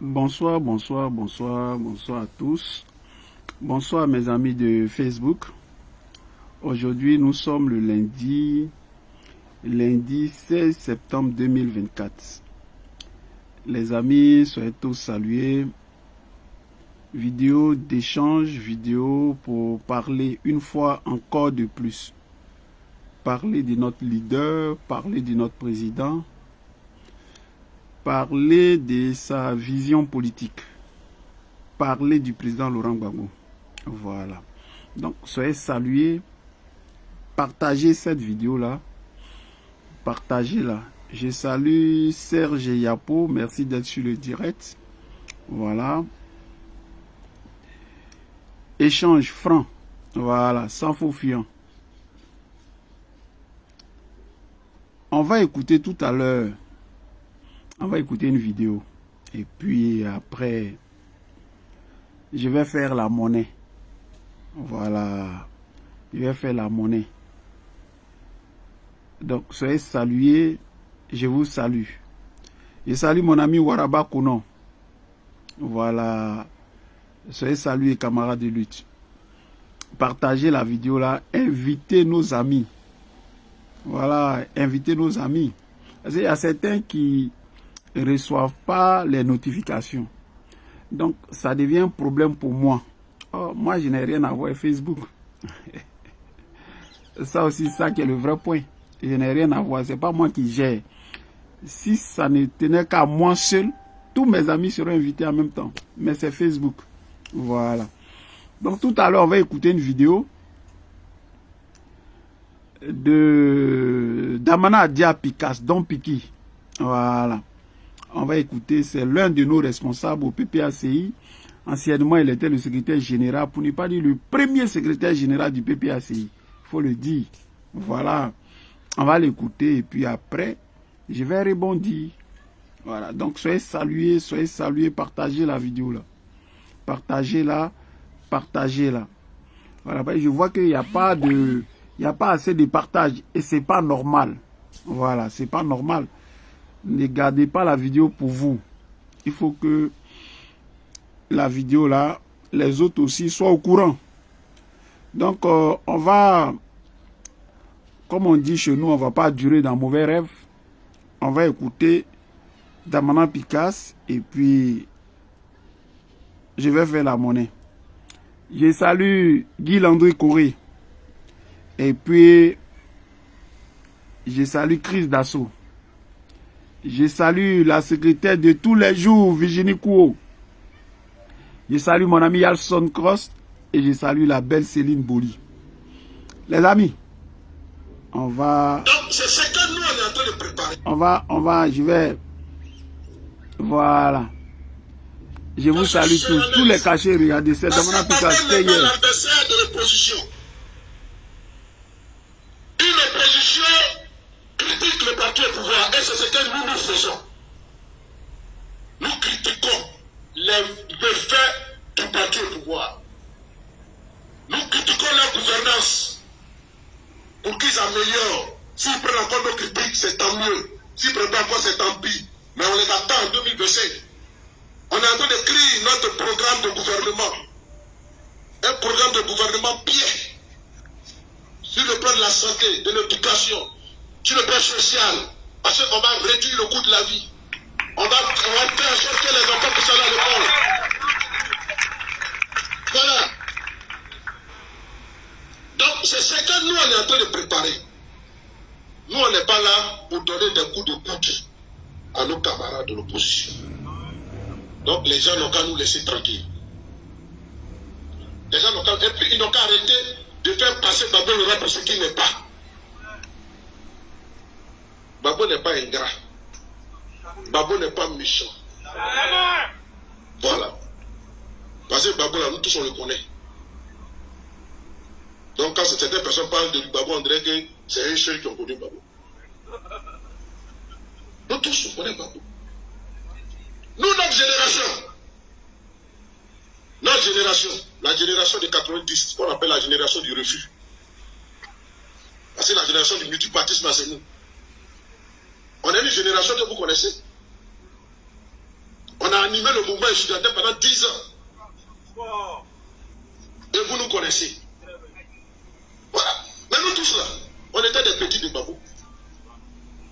Bonsoir, bonsoir, bonsoir, bonsoir à tous. Bonsoir mes amis de Facebook. Aujourd'hui, nous sommes le lundi 16 septembre 2024. Les amis, soyez tous salués. Vidéo d'échange, vidéo pour parler une fois encore de plus. Parler de notre leader, parler de notre président. Parler de sa vision politique. Parler du président Laurent Gbagbo. Voilà. Donc, soyez salués. Partagez cette vidéo-là. Partagez-la. Je salue Serge Yapo. Merci d'être sur le direct. Voilà. Échange franc. Voilà. Sans faux fuyant. On va écouter tout à l'heure. On va écouter une vidéo. Et puis après, je vais faire la monnaie. Voilà. Je vais faire la monnaie. Donc, soyez salués. Je vous salue. Je salue mon ami Waraba Kounon. Voilà. Soyez salués, camarades de lutte. Partagez la vidéo là. Invitez nos amis. Voilà. Invitez nos amis. Parce qu'il y a certains qui ne reçoivent pas les notifications. Donc, ça devient un problème pour moi. Oh, moi, je n'ai rien à voir avec Facebook. Ça aussi, ça qui est le vrai point. Je n'ai rien à voir. Ce n'est pas moi qui gère. Si ça ne tenait qu'à moi seul, tous mes amis seront invités en même temps. Mais c'est Facebook. Voilà. Donc, tout à l'heure, on va écouter une vidéo de Damana Dia Pikas, Don Piki. Voilà. On va écouter, c'est l'un de nos responsables au PPACI. Anciennement, il était le secrétaire général, pour ne pas dire le premier secrétaire général du PPACI. Il faut le dire. Voilà. On va l'écouter et puis après, je vais rebondir. Voilà. Donc, soyez salués, partagez la vidéo là. Partagez-la, partagez-la. Voilà. Je vois qu'il n'y a pas de... Il n'y a pas assez de partage et c'est pas normal. Voilà, c'est pas normal. Ne gardez pas la vidéo pour vous. Il faut que la vidéo là, les autres aussi soient au courant. Donc, on va, comme on dit chez nous, on va pas durer dans mauvais rêve. On va écouter Damana Pikas et puis je vais faire la monnaie. Je salue Guy Landry Corée. Et puis, je salue Chris Dassault. Je salue la secrétaire de tous les jours, Virginie Kouo. Je salue mon ami Alson Cross et je salue la belle Céline Boli. Les amis, on va... Donc, c'est ce que nous, on est en train de préparer. Je vais... Voilà. Je vous salue tous les cachets, regardez, c'est Damana Pikas, c'est hier. L'adversaire de l'opposition. Une opposition critique le parti au pouvoir et c'est ce que nous faisons. Nous critiquons les faits du parti au pouvoir. Nous critiquons leur gouvernance pour qu'ils améliorent. S'ils prennent encore nos critiques, c'est tant mieux. S'ils ne prennent pas encore, c'est tant pis. Mais on les attend en 2025. On est en train d'écrire notre programme de gouvernement. Un programme de gouvernement pied. Sur le plan de la santé, de l'éducation, sur le plan social. Parce qu'on va réduire le coût de la vie. On va faire en sorte que les enfants puissent aller à l'école. Voilà. Donc, c'est ce que nous, on est en train de préparer. Nous, on n'est pas là pour donner des coups de coude à nos camarades de l'opposition. Donc, les gens n'ont qu'à nous laisser tranquilles. Les gens n'ont qu'à... Et puis, ils n'ont qu'à arrêter de faire passer Babo Laurent pour ce qu'il n'est pas. Babo n'est pas ingrat. Babo n'est pas méchant. Voilà. Parce que Babo, là, nous tous, on le connaît. Donc, quand certaines personnes parlent de Babo, on dirait que c'est un seul qui a connu Babo. Nous tous, on connaît Babo. Nous, notre génération, la génération de 90, qu'on appelle la génération du refus. Parce que la génération du multipartisme, c'est nous. On est une génération que vous connaissez. On a animé le mouvement étudiantin pendant 10 ans. Et vous nous connaissez. Voilà. Mais nous tous là, on était des petits de Babou.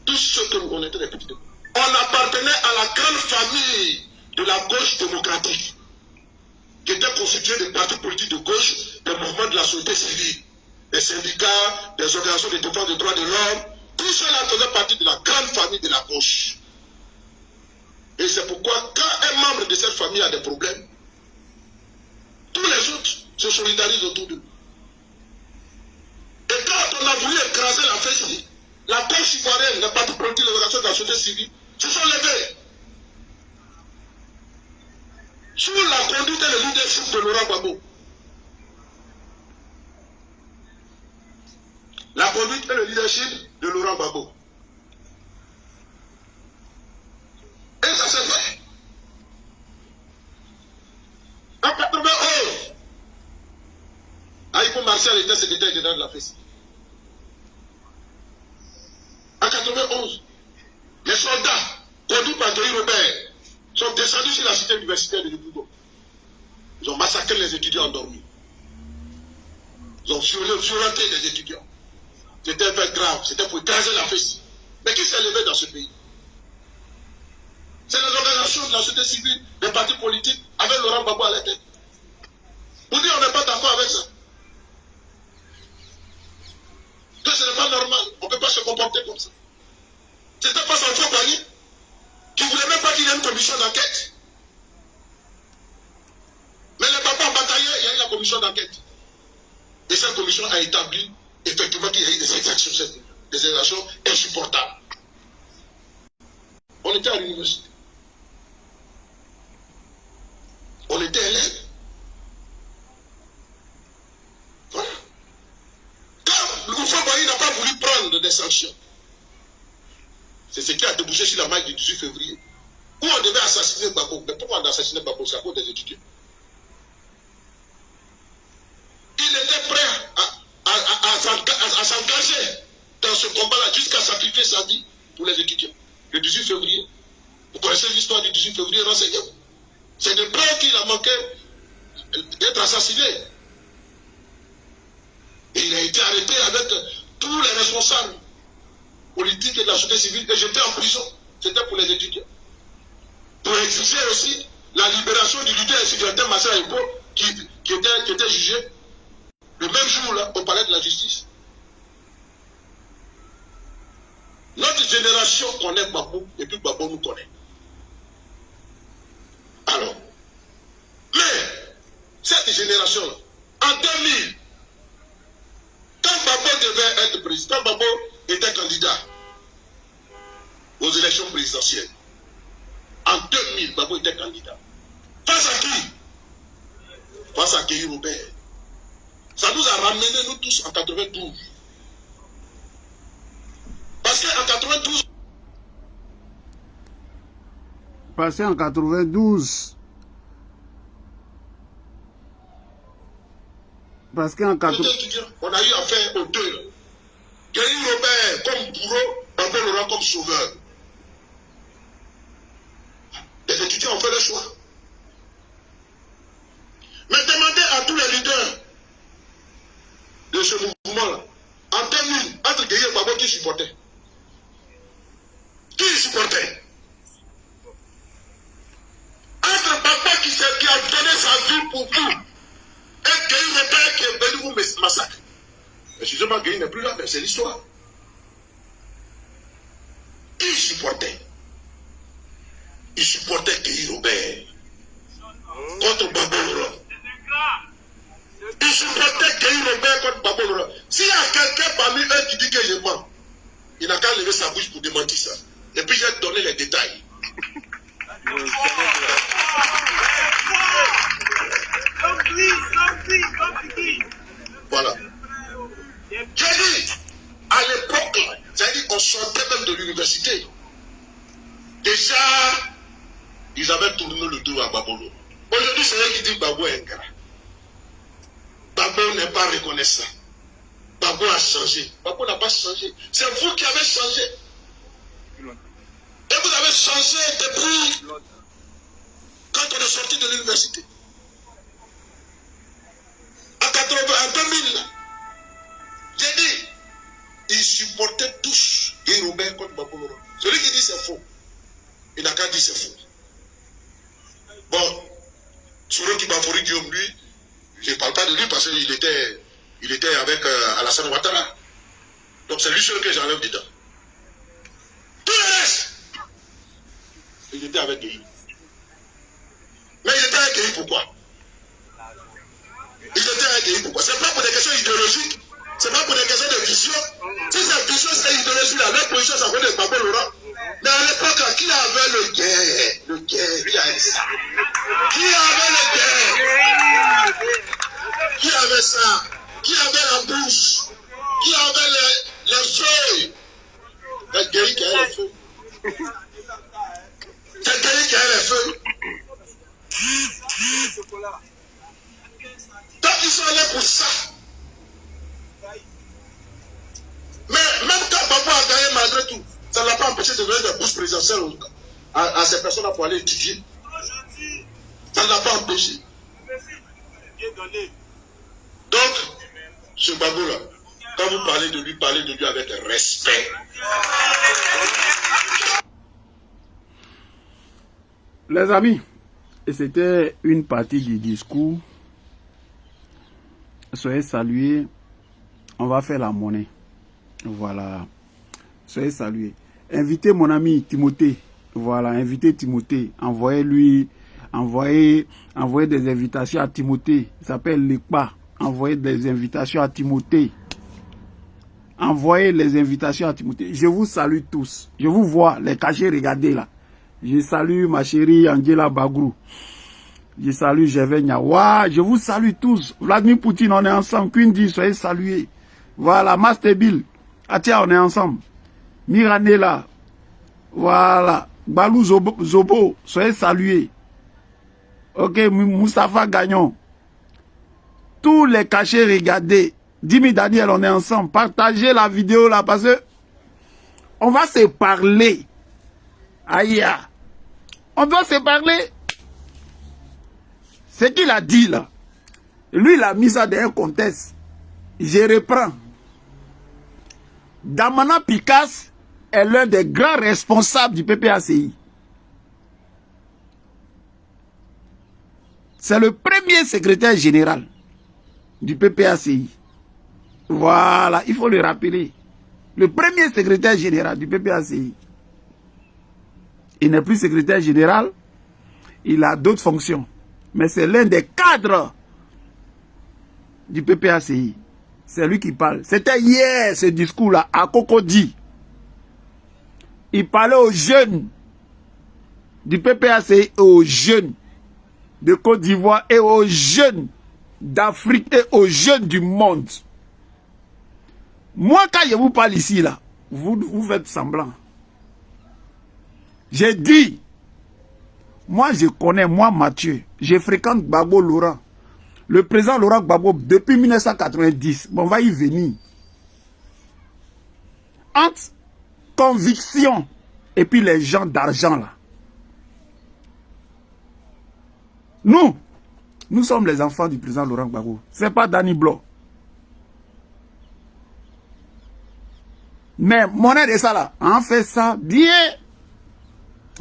Tous ceux que nous, on était des petits de Babou. On appartenait à la grande famille de la gauche démocratique, qui était constituée des partis politiques de gauche, des mouvements de la société civile, des syndicats, des organisations de défense des droits de l'homme. Tout cela faisait partie de la grande famille de la gauche. Et c'est pourquoi, quand un membre de cette famille a des problèmes, tous les autres se solidarisent autour d'eux. Et quand on a voulu écraser la FESI, la gauche ivoirienne, les partis politiques, les organisations de la société civile se sont levés. Sous la conduite et le leadership de Laurent Gbagbo. La conduite et le leadership de Laurent Gbagbo. Et ça s'est fait. En 91, Aïko Martial était secrétaire général de la FESI. En 91, les soldats conduits par Guy Robert sont descendus sur la cité universitaire de Libourgo. Ils ont massacré les étudiants endormis. Ils ont violenté les étudiants. C'était un fait grave. C'était pour écraser la FESI. Mais qui s'est levé dans ce pays? C'est les organisations de la société civile, des partis politiques, avec Laurent Gbagbo à la tête. Vous dites on n'est pas d'accord avec ça. Que ce n'est pas normal. On ne peut pas se comporter comme ça. C'était pas son faux Bagui qui ne voulait même pas qu'il y ait une commission d'enquête. Mais les papas ont bataillé, il y a eu la commission d'enquête. Et cette commission a établi effectivement qu'il y a eu des exactions insupportables. On était à l'université. On était élèves. Voilà. Quand le gouvernement n'a pas voulu prendre des sanctions, c'est ce qui a débouché sur la marche du 18 février, où on devait assassiner Gbagbo. Mais pourquoi on a assassiné Gbagbo? C'est à cause des étudiants. Il était prêt à s'engager dans ce combat-là jusqu'à sacrifier sa vie pour les étudiants. Le 18 février, vous connaissez l'histoire du 18 février, renseignez-vous. C'est de près qu'il a manqué d'être assassiné. Et il a été arrêté avec tous les responsables politiques et de la société civile et jeté en prison. C'était pour les étudiants. Pour exiger aussi la libération du leader étudiantin Marcel Aïko qui était jugé le même jour là au palais de la justice. Notre génération connaît Gbagbo et puis Gbagbo nous connaît. Alors, mais cette génération-là, en 2000, quand Gbagbo devait être président, Gbagbo était candidat aux élections présidentielles. En 2000, Gbagbo était candidat. Face à qui? Face à Guy Robert. Ça nous a ramené, nous tous, en 92. Parce qu'en 92... Passé en 92. Parce qu'en 92... On a eu affaire aux deux. Guy Robert comme bourreau, Gbagbo Laurent comme sauveur. Les étudiants ont fait le choix. Mais demandez à tous les leaders de ce mouvement-là, en 2000, entre Gueye et Gbagbo, qui supportait? Qui supportait? Entre Gbagbo qui a donné sa vie pour vous, et Gueye Robert qui est venu vous massacrer. Excusez-moi, Gueye n'est plus là, mais c'est l'histoire. Qui supportait? Il supportait Gueye Robert contre Gbagbo Laurent. Il supportait Gueye Robert contre Gbagbo Laurent. S'il y a quelqu'un parmi eux qui dit que je mens, il n'a qu'à lever sa bouche pour démentir ça. Et puis j'ai donné les détails. Voilà. J'ai dit, à l'époque, c'est-à-dire qu'on sortait même de l'université. Déjà, ils avaient tourné le dos à Gbagbo Laurent. Aujourd'hui, c'est eux qui disent Gbagbo est ingrat. Gbagbo n'est pas reconnaissant. Gbagbo a changé. Gbagbo n'a pas changé. C'est vous qui avez changé. Et vous avez changé depuis quand on est sorti de l'université. En 2000, j'ai dit, ils supportaient tous Guy Robert contre Gbagbo Laurent. Celui qui dit c'est faux, il n'a qu'à dire c'est faux. Bon, Souro Kibafori Guillaume, lui, je ne parle pas de lui parce qu'il était avec Alassane Ouattara. Donc c'est lui seul que j'enlève dedans. Tout le reste, il était avec Guy. Mais il était avec Guy pourquoi? Il était avec Guy pourquoi? C'est pas pour des questions idéologiques, c'est pas pour des questions de vision. Si cette vision, c'est idéologique, la position, ça venait de Gbagbo Laurent. Mais à l'époque, qui avait le guerre? Qui avait ça? Qui avait le guerre? Qui avait ça? Qui avait la bouche? Qui avait les feuilles? C'est Guy qui a les feuilles. C'est Guy qui a les feuilles. Donc ils sont allés pour ça. Mais même quand Gbagbo a gagné malgré tout, ça ne l'a pas empêché de donner des bourses présidentielles à ces personnes-là pour aller étudier. Ça ne l'a pas empêché. Donc, ce Gbagbo-là, quand vous parlez de lui avec respect. Les amis, et c'était une partie du discours. Soyez salués. On va faire la monnaie. Voilà. Soyez salués. Invitez mon ami Timothée. Voilà, invitez Timothée. Envoyez-lui, envoyez des invitations à Timothée. Il s'appelle l'ECPA. Envoyez des invitations à Timothée. Envoyez les invitations à Timothée. Je vous salue tous. Je vous vois, les cachets, regardez là. Je salue ma chérie Angela Bagrou. Je salue Gervais Nyawa. Je vous salue tous. Vladimir Poutine, on est ensemble. Quindi, soyez salués. Voilà, Master Bill. Atia, on est ensemble. Miranela. Voilà. Balou Zobo, soyez salués. Ok, Moustapha Gagnon. Tous les cachets, regardez. Dimi Daniel, on est ensemble. Partagez la vidéo là parce que on va se parler. Aïe. On doit se parler. Ce qu'il a dit là, lui il a mis ça dans un contexte. Je reprends. Damana Picasse est l'un des grands responsables du PPACI. C'est le premier secrétaire général du PPACI. Voilà, il faut le rappeler. Le premier secrétaire général du PPACI. Il n'est plus secrétaire général, il a d'autres fonctions. Mais c'est l'un des cadres du PPACI. C'est lui qui parle. C'était hier ce discours-là à Cocody. Il parlait aux jeunes du PPACI et aux jeunes de Côte d'Ivoire et aux jeunes d'Afrique et aux jeunes du monde. Moi, quand je vous parle ici, là, vous faites semblant. J'ai dit, moi je connais, moi Mathieu, je fréquente Gbagbo Laurent. Le président Laurent Gbagbo depuis 1990, bon, on va y venir. Entre conviction et puis les gens d'argent là. Nous sommes les enfants du président Laurent Gbagbo. Ce n'est pas Danny Blanc. Mais monnaie de ça là, on fait ça bien.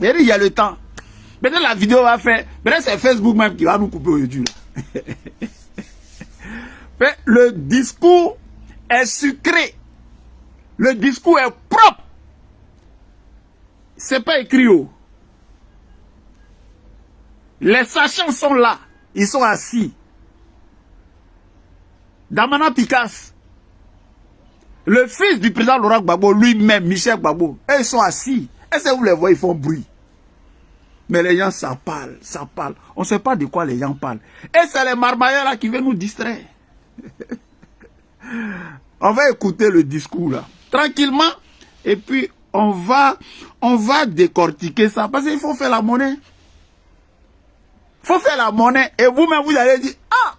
Il y a le temps. Peut-être la vidéo va faire. Peut-être c'est Facebook même qui va nous couper aujourd'hui. Le discours est sucré. Le discours est propre. C'est pas écrit haut. Les sachants sont là. Ils sont assis. Damana Picasse. Le fils du président Laurent Gbagbo, lui-même, Michel Gbagbo, ils sont assis. Est-ce que vous les voyez, ils font bruit. Mais les gens, ça parle, ça parle. On ne sait pas de quoi les gens parlent. Et c'est les marmailleurs là qui viennent nous distraire. On va écouter le discours là, tranquillement. Et puis, on va décortiquer ça. Parce qu'il faut faire la monnaie. Il faut faire la monnaie. Et vous-même, vous allez dire, ah,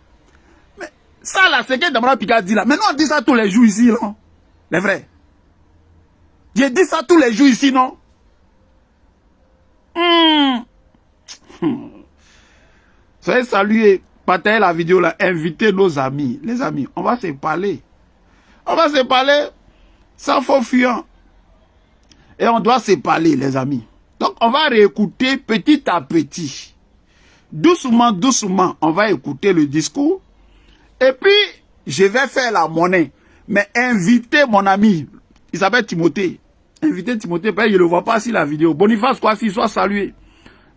mais ça là, c'est que Damana Picasse dit là. Maintenant, on dit ça tous les jours ici, non? Les vrais. J'ai dit ça tous les jours ici, non? Soyez salués. Partagez la vidéo là. Invitez nos amis. Les amis, on va se parler. On va se parler sans faux fuyant. Et on doit se parler, les amis. Donc, on va réécouter petit à petit. Doucement, doucement, on va écouter le discours. Et puis, je vais faire la monnaie. Mais invitez mon ami. Il s'appelle Timothée. Invitez Timothée, parce que je ne le vois pas sur la vidéo. Boniface Kwasi, soit salué.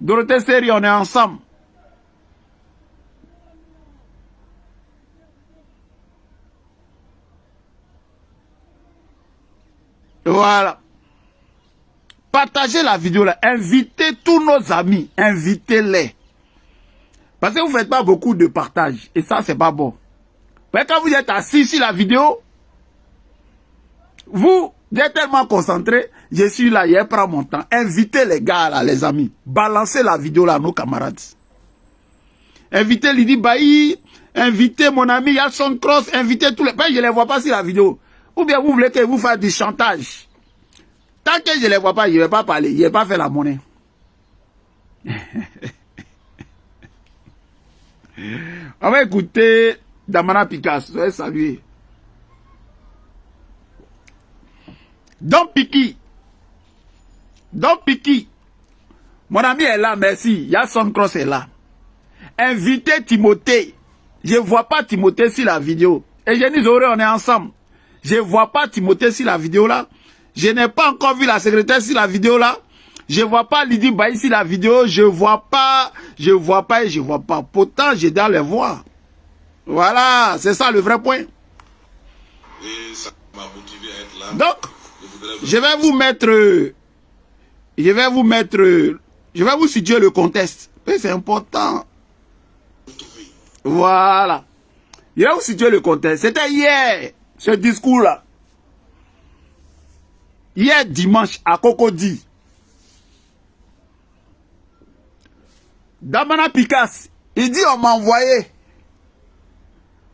Dorothée Seri, on est ensemble. Voilà. Partagez la vidéo là. Invitez tous nos amis. Invitez-les. Parce que vous ne faites pas beaucoup de partage. Et ça, c'est pas bon. Mais quand vous êtes assis sur la vidéo, vous êtes tellement concentré. Je suis là, je prends mon temps. Invitez les gars là, les amis. Balancez la vidéo là à nos camarades. Invitez Lydie Bailly. Invitez mon ami Yasson Cross. Invitez tous les... Je ne les vois pas sur la vidéo. Ou bien vous voulez que vous fasse du chantage. Tant que je ne les vois pas, je ne vais pas parler. Je ne vais pas faire la monnaie. On va écouter Damana Picasso. Soyez salués. Don Piki. Don Piki. Mon ami est là, merci. Yasson Cross est là. Invitez Timothée. Je ne vois pas Timothée sur la vidéo. Et je dis, on est ensemble. Je ne vois pas Timothée sur la vidéo là. Je n'ai pas encore vu la secrétaire sur la vidéo là. Je ne vois pas Lydie Bailly sur la vidéo. Je ne vois pas. Je ne vois pas et je ne vois pas. Pourtant, je dois les voir. Voilà, c'est ça le vrai point. Et ça m'a motivé à être là. Donc, je vais vous mettre. Je vais vous situer le contexte. C'est important. Voilà. Je vais vous situer le contexte. C'était hier, ce discours-là. Hier dimanche, à Cocody. Damana Picasso, il dit on m'a envoyé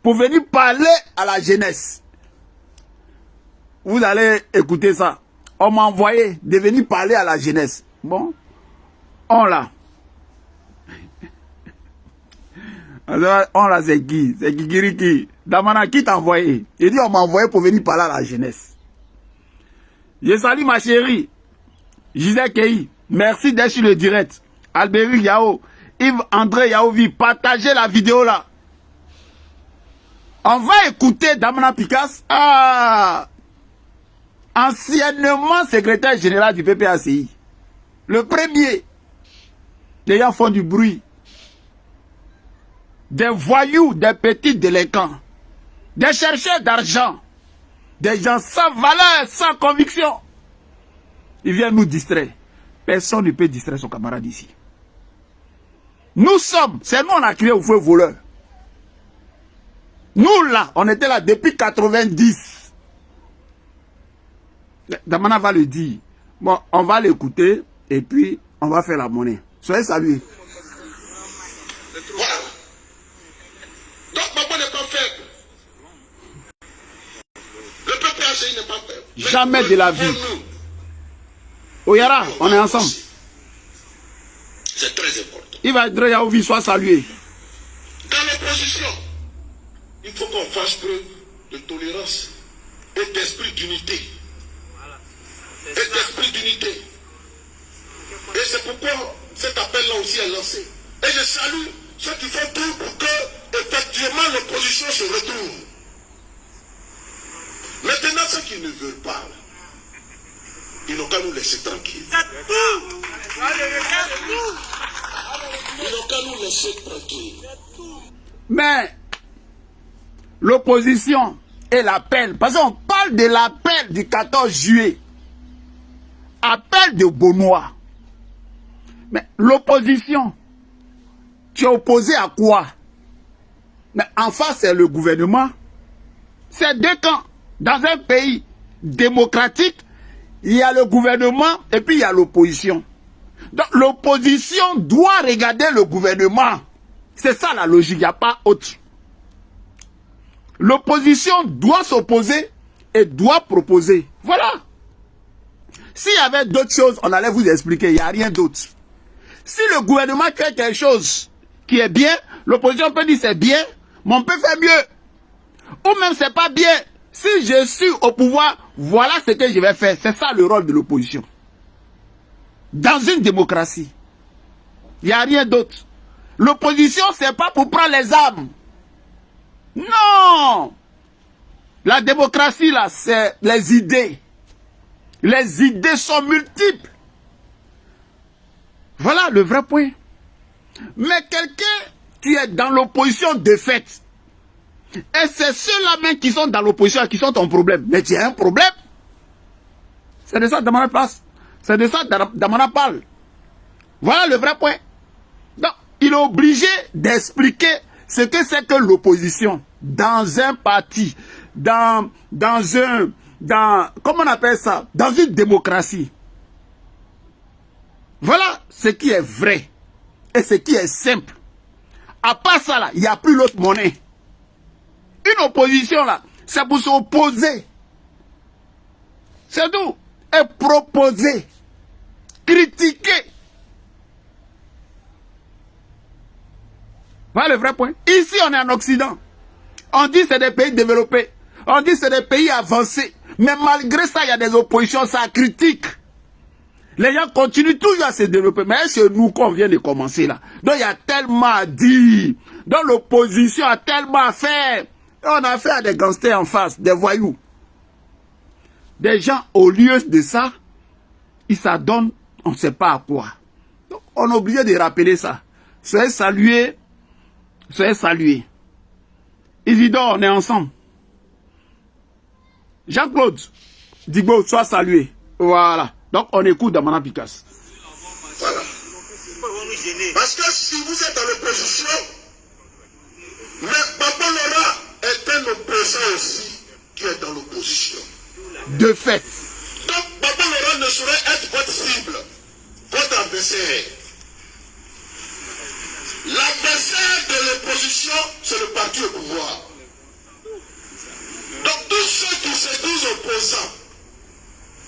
pour venir parler à la jeunesse. Vous allez écouter ça. On m'a envoyé de venir parler à la jeunesse. Bon, on l'a. On l'a, c'est qui? C'est Kikiriki. Damana, qui t'a envoyé? Il dit on m'a envoyé pour venir parler à la jeunesse. Je salue ma chérie. Gisèle Kei. Merci d'être sur le direct. Albéric Yao. Yves-André Yaovi. Partagez la vidéo là. On va écouter Damana Picasso. Ah! Anciennement secrétaire général du PPACI. Le premier. Les gens font du bruit. Des voyous, des petits délinquants. Des chercheurs d'argent. Des gens sans valeur, sans conviction. Ils viennent nous distraire. Personne ne peut distraire son camarade ici. Nous sommes, c'est nous on a créé au feu voleur. Nous là, on était là depuis 90. Damana va le dire. Bon, on va l'écouter et puis on va faire la monnaie. Soyez salués. Voilà. Donc maman n'est pas faible. Le PPACI n'est pas faible. Jamais de la vie. Oyara, on est ensemble. C'est très important. Il va être Yaovi, soit salué. Dans l'opposition, il faut qu'on fasse preuve de tolérance et d'esprit d'unité. Et d'esprit d'unité. Et c'est pourquoi cet appel-là aussi est lancé. Et je salue ceux qui font tout pour que, effectivement, l'opposition se retrouve. Maintenant, ceux qui ne veulent pas, ils n'ont qu'à nous laisser tranquilles. Ils n'ont qu'à nous laisser tranquilles. Mais l'opposition et l'appel, parce qu'on parle de l'appel du 14 juillet, appel de Benoît. Mais l'opposition, tu es opposé à quoi? Mais en face, c'est le gouvernement. C'est deux camps. Dans un pays démocratique, il y a le gouvernement et puis il y a l'opposition. Donc l'opposition doit regarder le gouvernement. C'est ça la logique, il n'y a pas autre. L'opposition doit s'opposer et doit proposer. Voilà. S'il y avait d'autres choses, on allait vous expliquer. Il n'y a rien d'autre. Si le gouvernement crée quelque chose qui est bien, l'opposition peut dire c'est bien, mais on peut faire mieux. Ou même c'est pas bien. Si je suis au pouvoir, voilà ce que je vais faire. C'est ça le rôle de l'opposition. Dans une démocratie, il n'y a rien d'autre. L'opposition, c'est pas pour prendre les armes. Non! La démocratie, là, c'est les idées. Les idées sont multiples. Voilà le vrai point. Mais quelqu'un qui est dans l'opposition de fait, et c'est ceux-là même qui sont dans l'opposition qui sont ton problème. Mais tu as un problème. C'est de ça que Damana passe. C'est de ça que Damana parle. Voilà le vrai point. Donc, il est obligé d'expliquer ce que c'est que l'opposition dans un parti, comment on appelle ça, dans une démocratie. Voilà ce qui est vrai et ce qui est simple. À part ça, là, il n'y a plus l'autre monnaie. Une opposition, là, c'est pour s'opposer. C'est tout. Et proposer. Critiquer. Voilà le vrai point. Ici, on est en Occident. On dit que c'est des pays développés. On dit que c'est des pays avancés. Mais malgré ça, il y a des oppositions, ça critique. Les gens continuent toujours à se développer. Mais c'est nous qu'on vient de commencer là. Donc il y a tellement à dire. Donc l'opposition a tellement à faire. Et on a affaire à des gangsters en face, des voyous. Des gens, au lieu de ça, ils s'adonnent, on ne sait pas à quoi. Donc on est obligé de rappeler ça. Soyez salués. Soyez salués. Isidore, on est ensemble. Jean-Claude, Digbo, sois salué. Voilà. Donc on écoute Damana Picasse. Voilà. Parce que si vous êtes dans l'opposition, mais Papa Laurent est un opposant aussi qui est dans l'opposition. De fait. Donc Papa Laurent ne saurait être votre cible, votre adversaire. L'adversaire de l'opposition, c'est le parti au pouvoir. Donc tous ceux qui se disent opposants,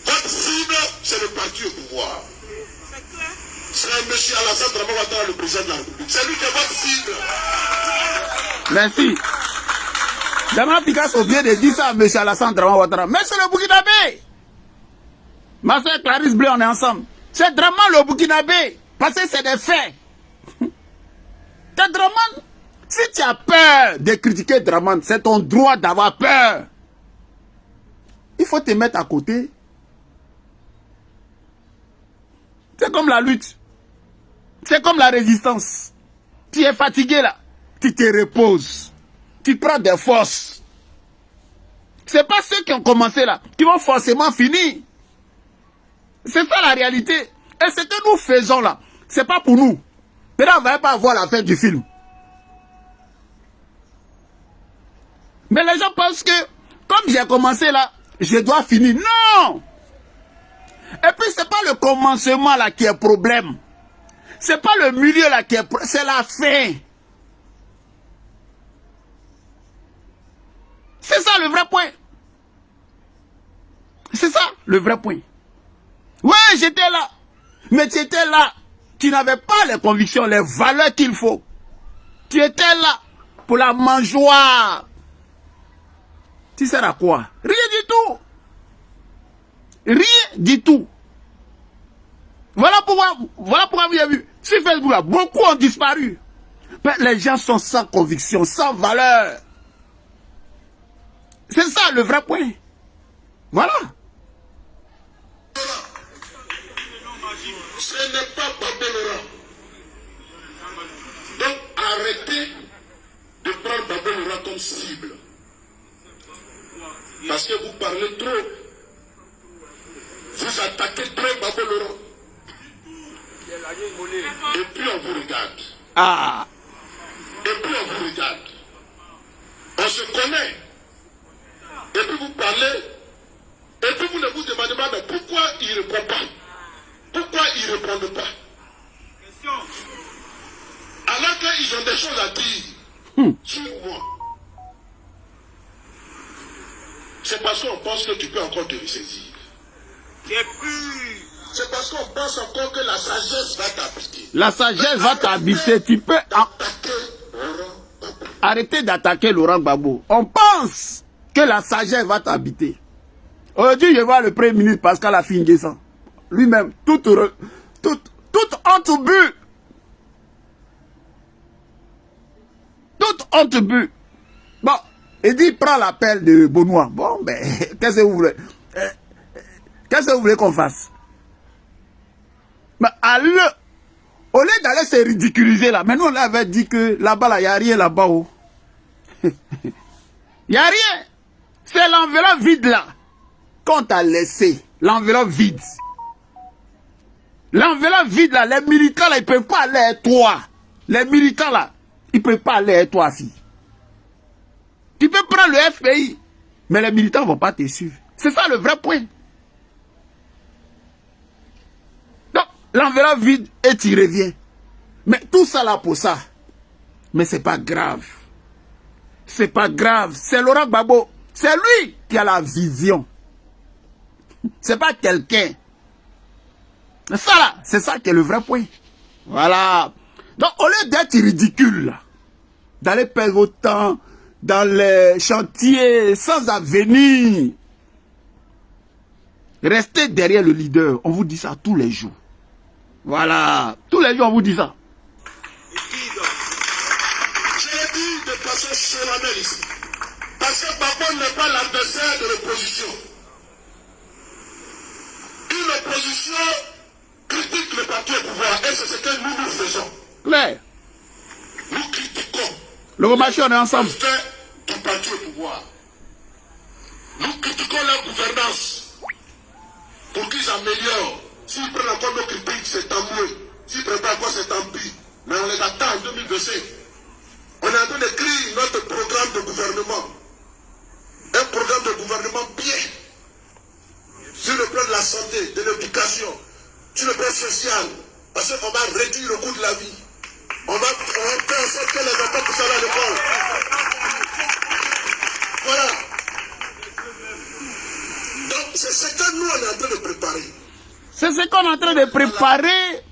votre cible, c'est le parti au pouvoir. C'est M. Alassane Dramane Ouattara, le président de la République. C'est lui qui est votre cible. Merci. Damana Picasse au bien de dire ça à M. Alassane Dramane Ouattara. Mais c'est le Burkinabé. Ma soeur Clarisse Blé, on est ensemble. C'est Dramane le Burkinabé. Parce que c'est des faits. C'est Dramane. Si tu as peur de critiquer Dramane, c'est ton droit d'avoir peur. Il faut te mettre à côté. C'est comme la lutte. C'est comme la résistance. Tu es fatigué là. Tu te reposes. Tu prends des forces. Ce n'est pas ceux qui ont commencé là qui vont forcément finir. C'est ça la réalité. Et ce que nous faisons là, ce n'est pas pour nous. Peut-être on ne va pas voir la fin du film. Mais les gens pensent que, comme j'ai commencé là, je dois finir. Non! Et puis, ce n'est pas le commencement là qui est problème. Ce n'est pas le milieu là qui est problème. C'est la fin. C'est ça le vrai point. C'est ça le vrai point. Ouais, j'étais là. Mais tu étais là. Tu n'avais pas les convictions, les valeurs qu'il faut. Tu étais là pour la mangeoire. Tu sers à quoi? Rien du tout. Rien du tout. Voilà pourquoi vous avez vu, sur Facebook, là, beaucoup ont disparu. Mais les gens sont sans conviction, sans valeur. C'est ça le vrai point. Voilà. Ce n'est pas Papa Laurent. Donc arrêtez de prendre Papa Laurent comme cible. Parce que vous parlez trop. Vous attaquez trop Papa Laurent. Et puis on vous regarde. Ah. Et puis on vous regarde. On se connaît. Et puis vous parlez. Et puis vous ne vous demandez pas mais pourquoi il ne répond pas. Pourquoi ils ne répondent pas? Alors qu'ils ont des choses à dire sur moi. C'est parce qu'on pense que tu peux encore te ressaisir. C'est parce qu'on pense encore que la sagesse va t'habiter. La sagesse va t'habiter. Tu peux Arrêtez d'attaquer Laurent Gbagbo. On pense que la sagesse va t'habiter. Aujourd'hui, je vois le Premier ministre Pascal Affi-N'Guessan. Lui-même, toute honte but. Toute honte but. Bon, il dit, prends l'appel de Benoît. Bon, ben, qu'est-ce que vous voulez? Qu'est-ce que vous voulez qu'on fasse? Mais au lieu d'aller se ridiculiser là, mais nous on avait dit que là-bas, il n'y a rien là-bas. Il n'y a rien. C'est l'enveloppe vide là. Qu'on t'a laissé. L'enveloppe vide. L'enveloppe vide là, les militants là, ils ne peuvent pas aller à toi. Les militants là, ils ne peuvent pas aller à toi, fille. Tu peux prendre le FPI, mais les militants ne vont pas te suivre. C'est ça le vrai point. Donc, l'enveloppe vide et tu reviens. Mais tout ça là pour ça. Mais c'est pas grave. C'est pas grave. C'est Laurent Gbagbo. C'est lui qui a la vision. C'est pas quelqu'un. Ça là, c'est ça qui est le vrai point. Voilà. Donc, au lieu d'être ridicule, d'aller perdre votre temps dans les chantiers sans avenir, restez derrière le leader. On vous dit ça tous les jours. Voilà. Tous les jours, on vous dit ça. Je l'ai dit de façon solennelle ici. Parce que Gbagbo n'est pas l'adversaire de l'opposition. Une opposition critique le parti au pouvoir. Et c'est ce que nous faisons. Claire. Nous critiquons Le marché, on est ensemble. le fait du parti au pouvoir. Nous critiquons leur gouvernance pour qu'ils améliorent. S'ils prennent encore nos critiques, c'est tant mieux. S'ils ne prennent pas encore, c'est tant pis. Mais on les attend en 2025. On est en train d'écrire notre programme de gouvernement. Un programme de gouvernement bien. Sur le plan de la santé, de l'éducation, sur le plan social. Parce qu'on va réduire le coût de la vie. On va faire en sorte que les enfants puissent aller à l'école. Voilà. Donc c'est ce que nous on est en train de préparer. C'est ce qu'on est en train de préparer.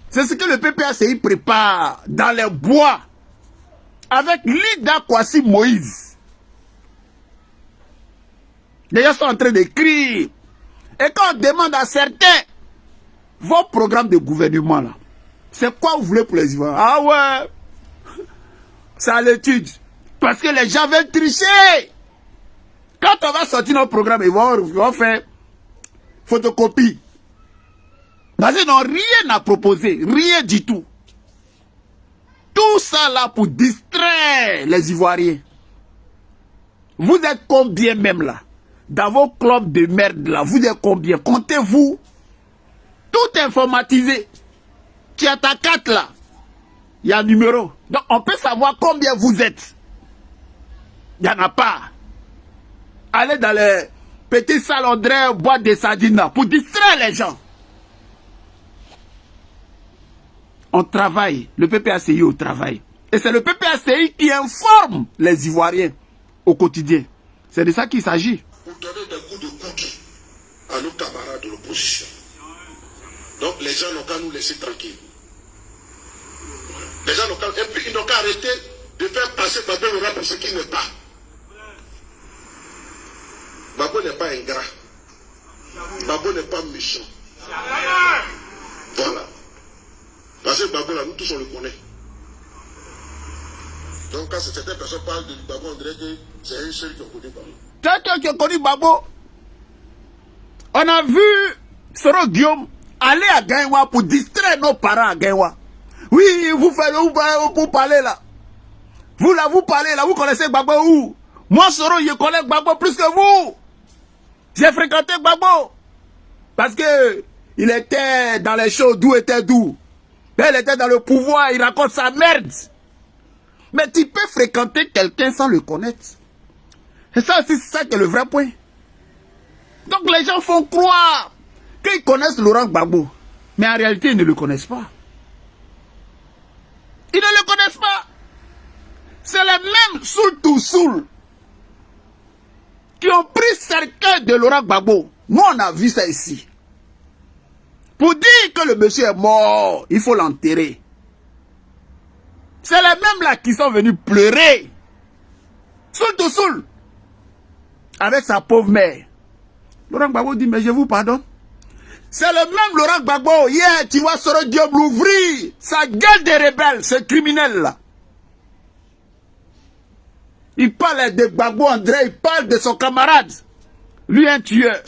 C'est ce que le PPACI prépare dans les bois. Avec Lida Kwasi Moïse. Les gens sont en train d'écrire. Et quand on demande à certains, vos programmes de gouvernement là, c'est quoi vous voulez pour les Ivoiriens? Ah ouais, c'est à l'étude. Parce que les gens veulent tricher. Quand on va sortir notre programme, ils vont faire photocopie. Parce qu'ils n'ont rien à proposer, rien du tout. Tout ça là pour distraire les Ivoiriens. Vous êtes combien même là? Dans vos clubs de merde là, vous êtes combien? Comptez-vous. Tout informatisé. Tu as ta carte là. Il y a un numéro. Donc on peut savoir combien vous êtes. Il n'y en a pas. Allez dans les petits salons de boîte de sardines là, pour distraire les gens. On travaille. Le PPACI au travail. Et c'est le PPACI qui informe les Ivoiriens au quotidien. C'est de ça qu'il s'agit. Pour donner des coups de coude à nos camarades de l'opposition. Donc les gens n'ont qu'à nous laisser tranquilles. Les gens n'ont qu'à... Et puis ils n'ont qu'à arrêter de faire passer Gbagbo Laurent pour ce qu'il n'est pas. Gbagbo n'est pas ingrat. Gbagbo n'est pas méchant. Voilà. Parce que Gbagbo là, nous tous on le connaît. Donc quand certaines personnes parlent de Gbagbo, on dirait que c'est un seul qui a connu Gbagbo. Quelqu'un qui a connu Gbagbo. On a vu Soro Guillaume aller à Gaïwa pour distraire nos parents à Gaïwa. Oui, vous faites vous parlez là. Vous là, vous parlez là, vous connaissez Gbagbo où? Moi, Soro, je connais Gbagbo plus que vous. J'ai fréquenté Gbagbo. Parce que il était dans les shows d'où était d'où. Il était dans le pouvoir, il raconte sa merde. Mais tu peux fréquenter quelqu'un sans le connaître. Et ça aussi, c'est ça qui est le vrai point. Donc les gens font croire qu'ils connaissent Laurent Gbagbo. Mais en réalité, ils ne le connaissent pas. Ils ne le connaissent pas. C'est les mêmes soul qui ont pris cercueil de Laurent Gbagbo. Nous, on a vu ça ici. Pour dire que le monsieur est mort, il faut l'enterrer. C'est les mêmes là qui sont venus pleurer. Soul to soul. Avec sa pauvre mère. Laurent Gbagbo dit, mais je vous pardonne. C'est le même Laurent Gbagbo. Hier, tu vois Soro Diop l'ouvrir. Sa gueule des rebelles, ce criminel-là. Il parle de Gbagbo André, il parle de son camarade. Lui, un tueur.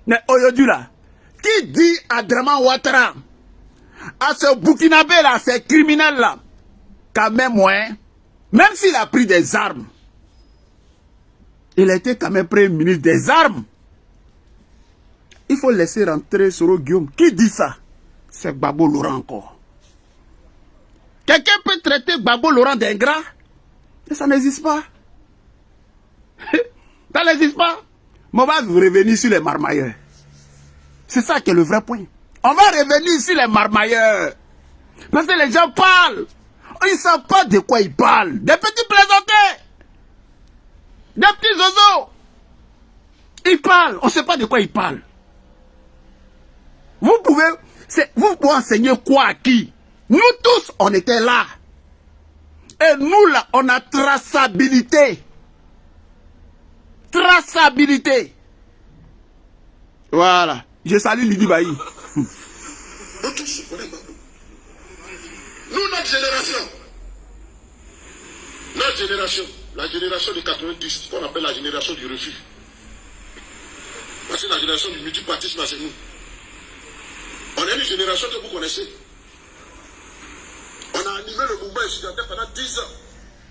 Mais aujourd'hui, là, qui dit à Draman Ouattara, à ce Burkinabé-là, ces criminels-là, quand même, ouais, même s'il a pris des armes, il était quand même premier ministre des armes. Il faut laisser rentrer Soro Guillaume. Qui dit ça? C'est Gbagbo Laurent encore. Quelqu'un peut traiter Gbagbo Laurent d'ingrat? Mais ça n'existe pas. Ça n'existe pas. Mais on va revenir sur les marmailleurs. C'est ça qui est le vrai point. On va revenir sur les marmailleurs. Parce que les gens parlent. Ils ne savent pas de quoi ils parlent. Des petits plaisantés. Des petits zozos. Ils parlent. On ne sait pas de quoi ils parlent. Vous pouvez enseigner quoi à qui? Nous tous, on était là. Et nous, là, on a traçabilité. Traçabilité. Voilà. Je salue Lydie Bailly. Nous tous, on est Gbagbo. Nous, notre génération, la génération de 90, qu'on appelle la génération du refus. Parce que la génération du multipartisme, c'est nous. On est une génération que vous connaissez. On a animé le mouvement étudiantin pendant 10 ans.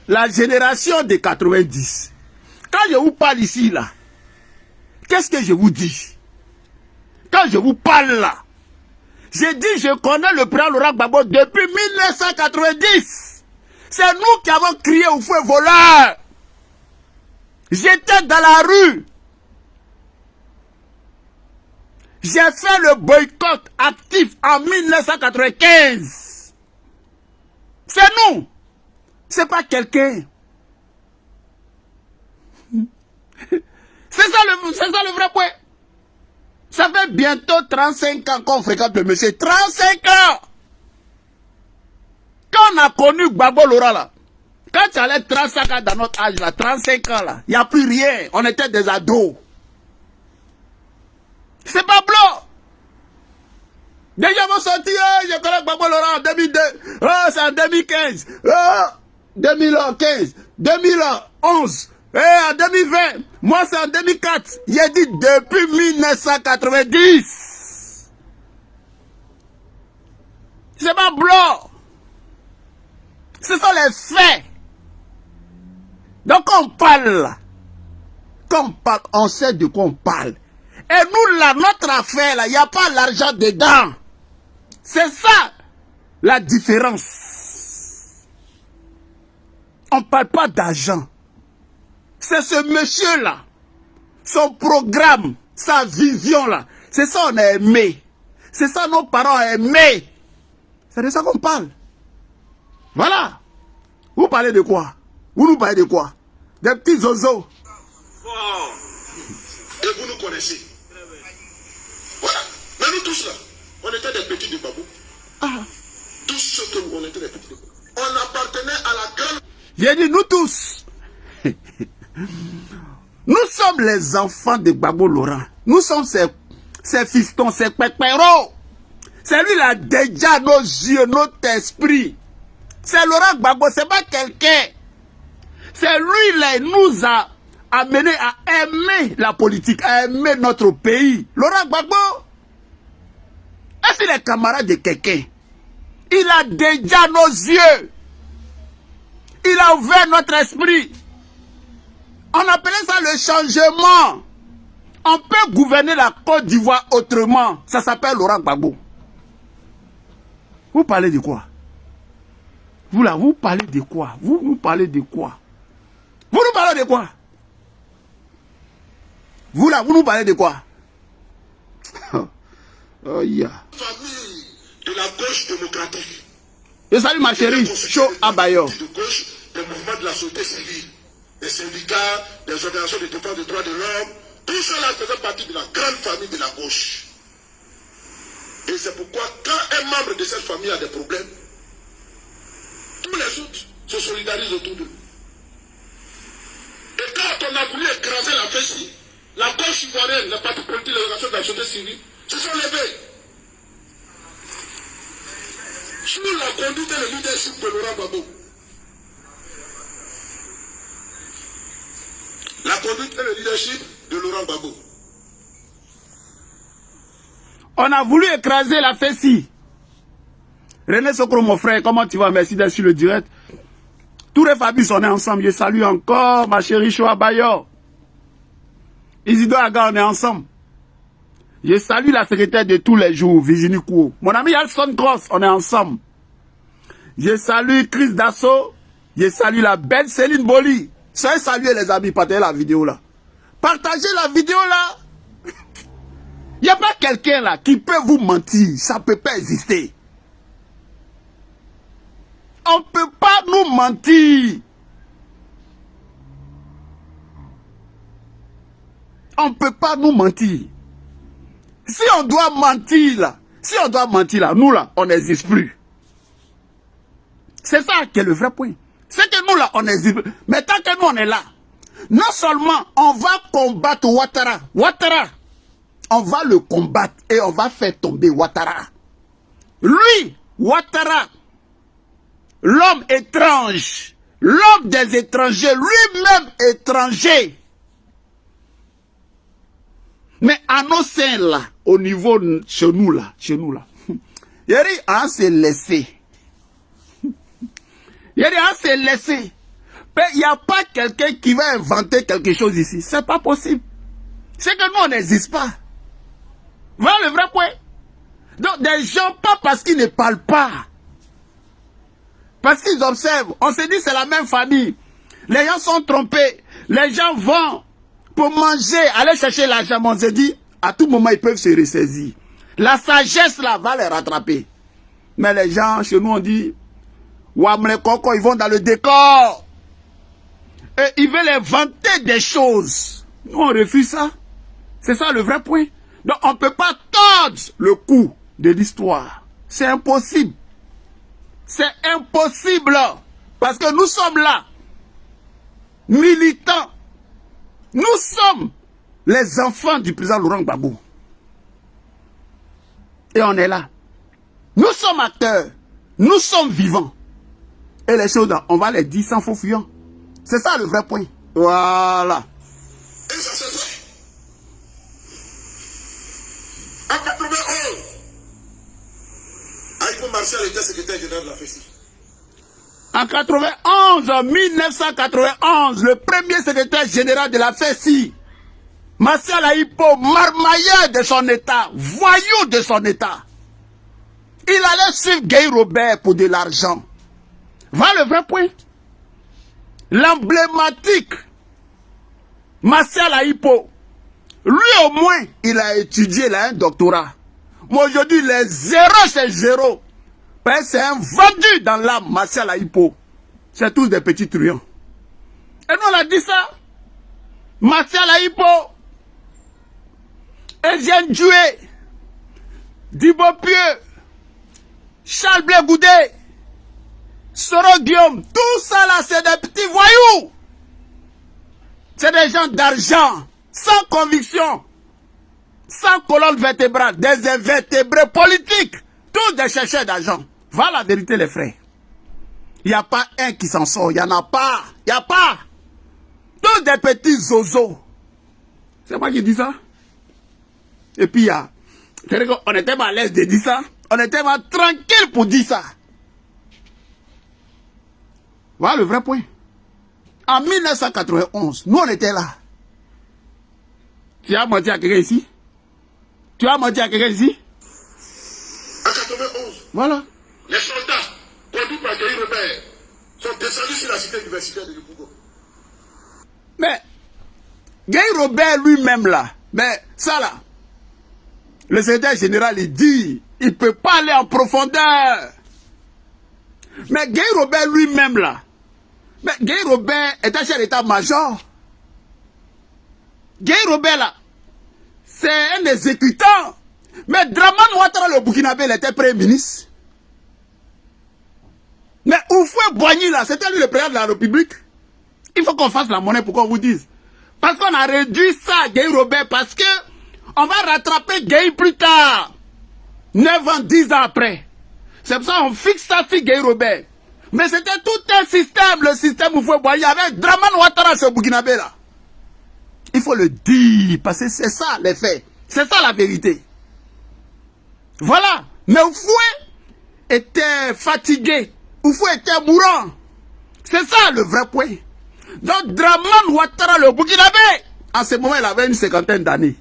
La génération de 90. Quand je vous parle ici, là, qu'est-ce que je vous dis? Quand je vous parle là, j'ai dit je connais le président Laurent Gbagbo depuis 1990. C'est nous qui avons crié au feu voleur. J'étais dans la rue. J'ai fait le boycott actif en 1995. C'est nous. C'est pas quelqu'un. C'est ça le vrai point. Ça fait bientôt 35 ans qu'on fréquente le monsieur. 35 ans. Quand on a connu Gbagbo Laurent là, quand tu allais 35 ans dans notre âge là, 35 ans là, il n'y a plus rien. On était des ados. C'est pas blanc. Déjà, vous sorti, je connais Gbagbo Laurent en 2002. Oh, c'est en 2015. Oh, 2015. 2011. En 2020. Moi, c'est en 2004. J'ai dit depuis 1990. C'est pas blanc. Ce sont les faits. Donc, on parle là. Quand on parle, on sait de quoi on parle. Et nous, là, notre affaire, là, il n'y a pas l'argent dedans. C'est ça, la différence. On ne parle pas d'argent. C'est ce monsieur-là, son programme, sa vision-là. C'est ça qu'on a aimé. C'est ça nos parents ont aimé. C'est de ça qu'on parle. Voilà. Vous parlez de quoi? Vous nous parlez de quoi? Des petits zozos. Et vous nous connaissez. Voilà. Mais nous tous là, on était des petits de Gbagbo. Tous ceux que on était des petits de Gbagbo. On appartenait à la grande... J'ai dit nous tous. Nous sommes les enfants de Gbagbo Laurent. Nous sommes ses fistons, ses pépéros. C'est lui qui a déjà nos yeux, notre esprit. C'est Laurent Gbagbo, c'est pas quelqu'un. C'est lui qui nous a amené à aimer la politique, à aimer notre pays. Laurent Gbagbo, est-ce qu'il est camarade de quelqu'un? Il a déjà nos yeux. Il a ouvert notre esprit. On appelait ça le changement. On peut gouverner la Côte d'Ivoire autrement. Ça s'appelle Laurent Gbagbo. Vous parlez de quoi? Vous là, vous parlez de quoi? Vous nous parlez de quoi? Vous nous parlez de quoi? Vous là, vous nous parlez de quoi? Oh yeah. Famille de la gauche démocratique. Je salue ma chérie, Cho Abayo. De gauche, des mouvements de la société civile, des syndicats, des organisations de défense des droits de l'homme, tout cela faisait partie de la grande famille de la gauche. Et c'est pourquoi quand un membre de cette famille a des problèmes, tous les autres se solidarisent autour d'eux. Et quand on a voulu écraser la FESI, la gauche ivoirienne, les partis politiques, les organisations de la société civile, se sont levés. Sous la conduite et le leadership de Laurent Gbagbo. La conduite et le leadership de Laurent Gbagbo. On a voulu écraser la FESI. René Sokro, mon frère, comment tu vas? Merci d'être sur le direct. Touré Fabius, on est ensemble. Je salue encore ma chérie Shoa Bayo. Isidore Aga, on est ensemble. Je salue la secrétaire de tous les jours, Virginie Kouo. Mon ami Alson Cross, on est ensemble. Je salue Chris Dasso. Je salue la belle Céline Boli. Soyez salués les amis, partagez la vidéo là. Partagez la vidéo là. Il n'y a pas quelqu'un là qui peut vous mentir. Ça ne peut pas exister. On ne peut pas nous mentir. On ne peut pas nous mentir. Si on doit mentir là, nous là, on n'existe plus. C'est ça qui est le vrai point. C'est que nous là, on n'existe plus. Mais tant que nous on est là, non seulement on va combattre Ouattara. Ouattara, on va le combattre et on va faire tomber Ouattara. Lui, Ouattara, l'homme étrange, l'homme des étrangers, lui-même étranger. Mais à nos seins là, au niveau chez nous là, Yeri a s'est laissé. Yeri a s'est laissé. Mais il n'y a pas quelqu'un qui va inventer quelque chose ici. C'est pas possible. C'est que nous on n'existe pas. Voilà le vrai point. Donc des gens, pas parce qu'ils ne parlent pas, parce qu'ils observent, on se dit c'est la même famille. Les gens sont trompés. Les gens vont pour manger, aller chercher l'argent. On se dit, à tout moment, ils peuvent se ressaisir. La sagesse, là, va les rattraper. Mais les gens, chez nous, on dit, Ouamle Koko, ils vont dans le décor. Et ils veulent inventer des choses. Nous, on refuse ça. C'est ça le vrai point. Donc, on ne peut pas tordre le cou de l'histoire. C'est impossible. C'est impossible. Parce que nous sommes là, militants. Nous sommes les enfants du président Laurent Gbagbo. Et on est là. Nous sommes acteurs. Nous sommes vivants. Et les choses, on va les dire sans faux fuyant. C'est ça le vrai point. Voilà. Et ça s'est fait. En 91, Aïko Martial était secrétaire général de la FESI. En 1991, le premier secrétaire général de la FESI, Martial Aïpo, marmailleur de son état, voyou de son état, il allait suivre Guy Robert pour de l'argent. Voilà le vrai point. L'emblématique Martial Aïpo, lui au moins, il a étudié, il a un doctorat. Moi aujourd'hui, les zéros, c'est zéro. C'est un vendu dans l'âme, Martial Aïpo. C'est tous des petits truands. Et nous, on a dit ça. Martial Aïpo, Etienne Djoué, Dibo Pieux, Charles Blé Goudé, Soro Guillaume, tout ça là, c'est des petits voyous. C'est des gens d'argent, sans conviction, sans colonne vertébrale, des invertébrés politiques, tous des chercheurs d'argent. Voilà la vérité, les frères. Il n'y a pas un qui s'en sort. Il n'y en a pas. Il n'y a pas. Tous des petits zozos. C'est moi qui dis ça. Et puis, on était pas à l'aise de dire ça. On était pas tranquille pour dire ça. Voilà le vrai point. En 1991, nous on était là. Tu as menti à quelqu'un ici? Tu as menti à quelqu'un ici? En 91. Voilà. Les soldats conduits par Guy Robert sont descendus sur la cité universitaire de Lubugo. Mais Guy Robert lui-même là, mais ça là, le secrétaire général il dit, il ne peut pas aller en profondeur. Mais Guy Robert lui-même là, mais Guy Robert était chef d'état-major. Guy Robert là, c'est un exécutant. Mais Draman Ouattara, le Burkinabé, il était Premier ministre. Mais Houphouët Boigny, là, c'était lui le président de la République. Il faut qu'on fasse la monnaie pour qu'on vous dise. Parce qu'on a réduit ça à Gueye Robert, parce que on va rattraper Gueye plus tard. 9 ans, 10 ans après. C'est pour ça qu'on fixe ça sur Gueye Robert. Mais c'était tout un système, le système Houphouët Boigny. Il y avait Draman Ouattara sur Burkinabé, là. Il faut le dire, parce que c'est ça les faits. C'est ça la vérité. Voilà. Mais Houphouët était fatigué. Houphouët était mourant. C'est ça le vrai point. Donc Draman Ouattara, le Burkinabé, en ce moment, il avait une 50aine d'années.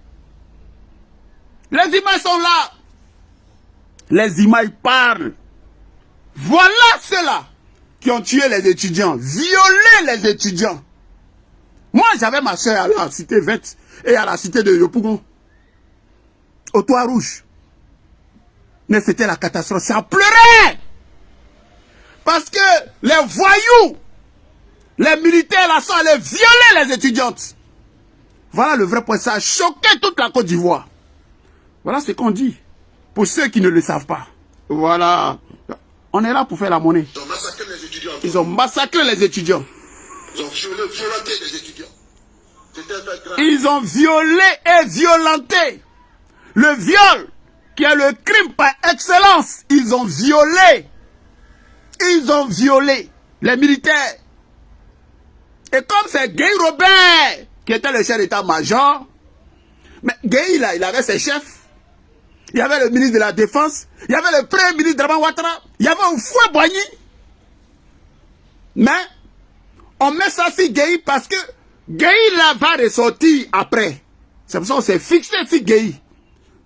Les images sont là. Les images parlent. Voilà ceux-là qui ont tué les étudiants, violé les étudiants. Moi, j'avais ma soeur à la cité verte et à la cité de Yopougon, au Toit Rouge. Mais c'était la catastrophe. Ça pleurait. Parce que les voyous, les militaires là sont allés violer les étudiantes. Voilà le vrai point. Ça a choqué toute la Côte d'Ivoire. Voilà ce qu'on dit. Pour ceux qui ne le savent pas. Voilà. On est là pour faire la monnaie. Ils ont massacré les étudiants. Ils ont massacré les étudiants. Ils ont violenté les étudiants. C'était un fait grave. Ils ont violé et violenté. Le viol, qui est le crime par excellence. Ils ont violé. Ils ont violé les militaires. Et comme c'est Gueye Robert qui était le chef d'état-major, mais Gueye là, il avait ses chefs. Il y avait le ministre de la Défense, il y avait le premier ministre Draman Ouattara, il y avait Houphouët Boigny. Mais on met ça sur Gueye parce que Gueye là va ressortir après. C'est pour ça qu'on s'est fixé sur Gueye.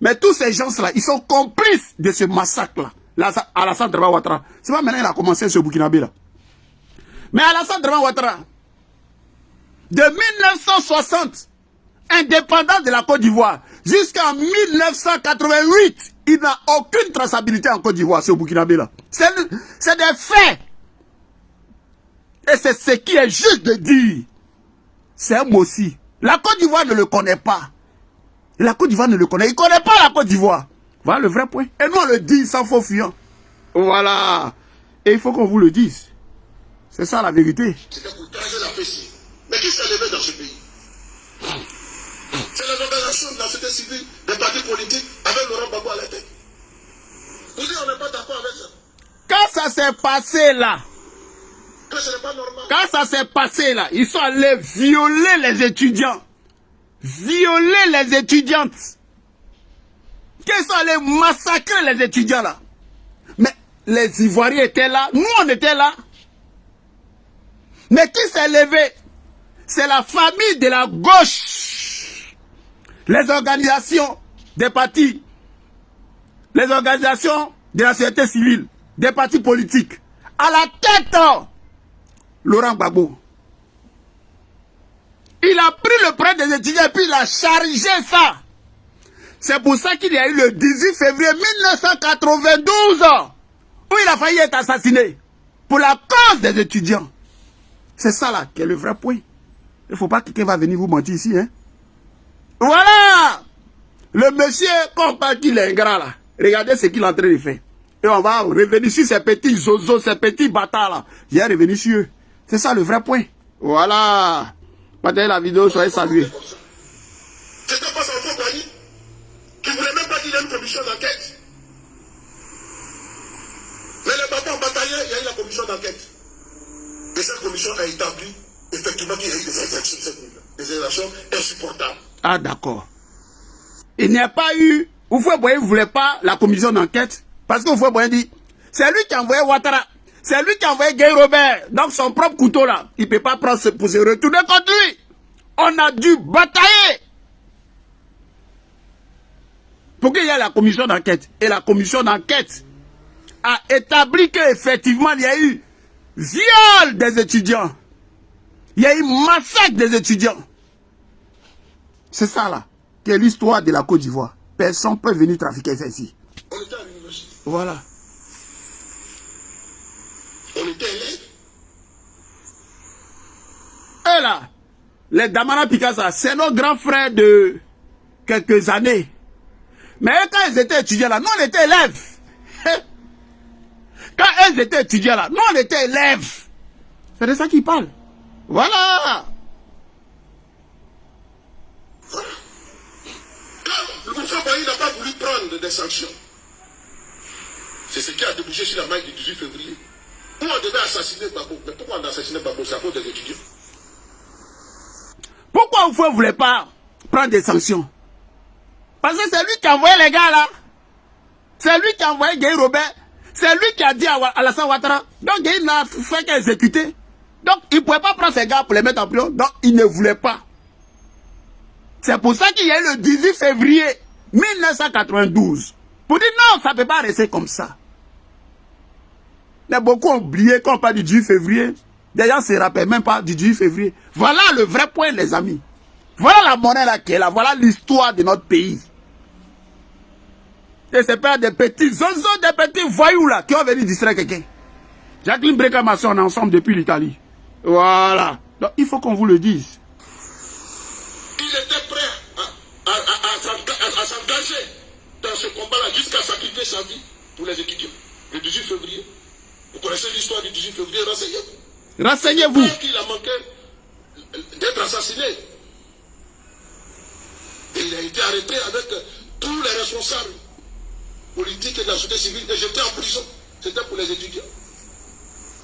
Mais tous ces gens-là, ils sont complices de ce massacre-là. Alassane Draman Ouattara. C'est pas maintenant qu'il a commencé ce Burkinabé là. Mais Alassane Draman Ouattara, de 1960, indépendance de la Côte d'Ivoire, jusqu'en 1988, il n'a aucune traçabilité en Côte d'Ivoire, ce Burkinabé là. C'est des faits. Et c'est ce qui est juste de dire. C'est un mot aussi. La Côte d'Ivoire ne le connaît pas. La Côte d'Ivoire ne le connaît. Il ne connaît pas la Côte d'Ivoire. Voilà le vrai point. Et nous, on le dit sans faux fuyant. Voilà. Et il faut qu'on vous le dise. C'est ça la vérité. C'était pour tracer la Fessie. Mais qui s'est levé dans ce pays? C'est les organisations de la société civile, des partis politiques, avec Laurent Gbagbo à la tête. Vous dites, on n'est pas d'accord avec ça. Quand ça s'est passé là, Que ce n'est pas normal. quand ça s'est passé là, ils sont allés violer les étudiants. Violer les étudiantes. Qu'ils sont allés massacrer les étudiants là. Mais les Ivoiriens étaient là, nous on était là. Mais qui s'est levé? C'est la famille de la gauche. Les organisations des partis. Les organisations de la société civile. Des partis politiques. À la tête, Laurent Gbagbo. Il a pris le prêt des étudiants et puis il a chargé ça. C'est pour ça qu'il y a eu le 18 février 1992 où il a failli être assassiné. Pour la cause des étudiants. C'est ça là qui est le vrai point. Il ne faut pas que quelqu'un va venir vous mentir ici. Hein? Voilà. Le monsieur, quand on parle qu'il est ingrat là, regardez ce qu'il est en train de faire. Et on va revenir sur ces petits zozos, ces petits bâtards là. J'ai revenu sur eux. C'est ça le vrai point. Voilà. Partagez la vidéo, soyez salués. C'était pas son faux Boigny qui ne voulait même pas qu'il y ait une commission d'enquête. Mais les papas ont bataillé, il y a eu la commission d'enquête. Et cette commission a établi effectivement qu'il y a eu des exactions de cette niveau-là. Des exactions insupportables. Ah d'accord. Il n'y a pas eu... Houphouët Boigny ne voulait pas la commission d'enquête. Parce que Houphouët Boigny dit, c'est lui qui a envoyé Ouattara. C'est lui qui a envoyé Gueye Robert. Donc son propre couteau là, il ne peut pas prendre pour se retourner contre lui. On a dû batailler pour qu'il y ait la commission d'enquête. Et la commission d'enquête a établi qu'effectivement il y a eu viol des étudiants. Il y a eu massacre des étudiants. C'est ça là, qui est l'histoire de la Côte d'Ivoire. Personne ne peut venir trafiquer ça ici. On était à l'université. Voilà. On était élèves. Et là, les Damana Pikasa, c'est nos grands frères de quelques années. Mais quand ils étaient étudiants là, nous on était élèves. Quand ils étaient étudiants là, nous on était élèves. C'est de ça qu'ils parlent. Voilà. Le gouvernement Bailly n'a pas voulu prendre des sanctions. C'est ce qui a débouché sur la maille du 18 février. Où on devait assassiner Gbagbo. Mais pourquoi on a assassiné Gbagbo? C'est à cause des étudiants. Pourquoi vous ne voulez pas prendre des sanctions? Parce que c'est lui qui a envoyé les gars là. C'est lui qui a envoyé Gueye Robert. C'est lui qui a dit à Alassane Ouattara. Donc Gueye n'a fait qu'exécuter. Donc il ne pouvait pas prendre ces gars pour les mettre en prison. Donc il ne voulait pas. C'est pour ça qu'il y a eu le 18 février 1992. Pour dire non, ça ne peut pas rester comme ça. Mais beaucoup ont oublié qu'on parle du 18 février. D'ailleurs, on ne se rappelle même pas du 18 février. Voilà le vrai point, les amis. Voilà la monnaie là qui est là. Voilà l'histoire de notre pays. Et c'est pas des petits zozos, des petits voyous là qui ont venu distraire quelqu'un. Jacqueline Brecamasson, on est ensemble depuis l'Italie. Voilà. Donc il faut qu'on vous le dise. Il était prêt à s'engager dans ce combat-là jusqu'à sacrifier sa vie pour les étudiants. Le 18 février. Vous connaissez l'histoire du 18 février, renseignez-vous. Renseignez-vous. Il a manqué d'être assassiné. Et il a été arrêté avec tous les responsables politiques et de la société civile et jeté en prison. C'était pour les étudiants.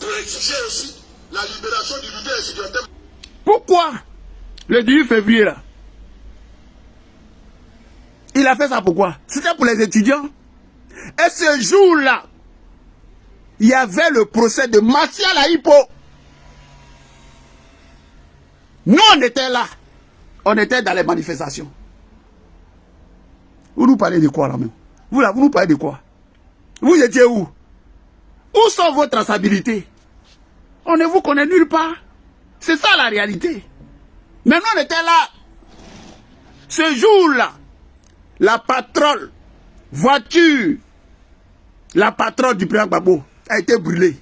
Pour exiger aussi la libération du leader étudiantin. Pourquoi le 18 février là? Il a fait ça pourquoi? C'était pour les étudiants. Et ce jour-là, il y avait le procès de Martial Ahipo. Nous, on était là. On était dans les manifestations. Vous nous parlez de quoi là même? Vous là, vous nous parlez de quoi? Vous étiez où? Où sont vos traçabilités? On ne vous connaît nulle part. C'est ça la réalité. Mais nous, on était là. Ce jour-là, la patronne, voiture, la patronne du président Gbagbo a été brûlée.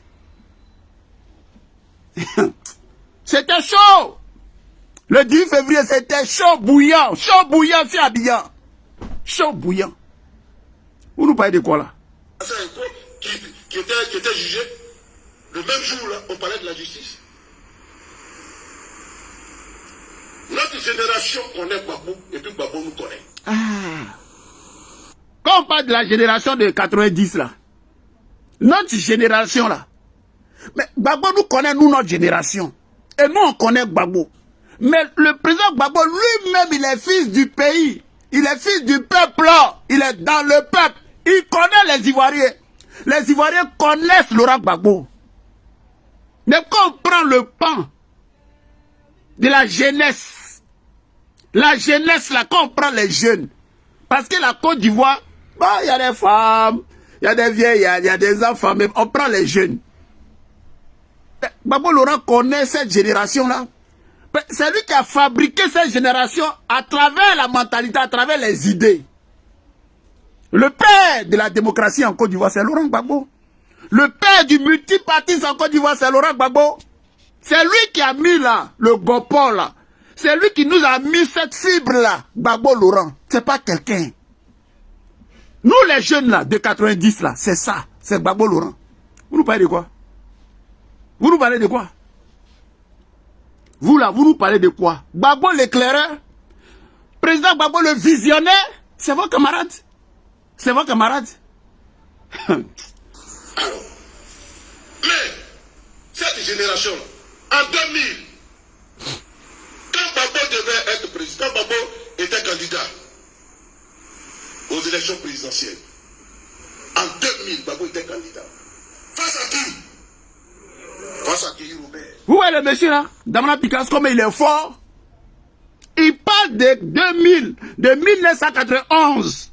C'était chaud. Le 10 février, c'était chaud bouillant, c'est habillant. Chaud bouillant. Vous nous parlez de quoi là? Qui était jugé. Le même jour là, on parlait de la justice. Notre génération connaît Gbagbo et puis Gbagbo nous connaît. Ah. Quand on parle de la génération de 90 là, notre génération là, mais Gbagbo nous connaît, nous, notre génération. Et nous, on connaît Gbagbo. Mais le président Gbagbo lui-même, il est fils du pays. Il est fils du peuple là. Il est dans le peuple. Il connaît les Ivoiriens. Les Ivoiriens connaissent Laurent Gbagbo. Mais quand on prend le pan de la jeunesse là, quand on prend les jeunes, parce que la Côte d'Ivoire, bah, il y a des femmes, il y a des vieilles, il y a des enfants, mais on prend les jeunes. Gbagbo Laurent connaît cette génération-là. C'est lui qui a fabriqué cette génération à travers la mentalité, à travers les idées. Le père de la démocratie en Côte d'Ivoire, c'est Laurent Gbagbo. Le père du multipartisme en Côte d'Ivoire, c'est Laurent Gbagbo. C'est lui qui a mis là, le Gopol là. C'est lui qui nous a mis cette fibre là, Gbagbo Laurent. C'est pas quelqu'un. Nous les jeunes là, de 90 là, c'est ça. C'est Gbagbo Laurent. Vous nous parlez de quoi? Vous nous parlez de quoi? Vous là, vous nous parlez de quoi? Gbagbo l'éclaireur? Président Gbagbo le visionnaire? C'est vos camarades? C'est vos camarades? Alors, mais, cette génération, en 2000, quand Gbagbo devait être président, Gbagbo était candidat aux élections présidentielles. En 2000, Gbagbo était candidat. Face à qui? Face à Gueye Robert. Vous voyez le monsieur là, Damana Picasso, comme il est fort. Il parle de 2000, de 1991,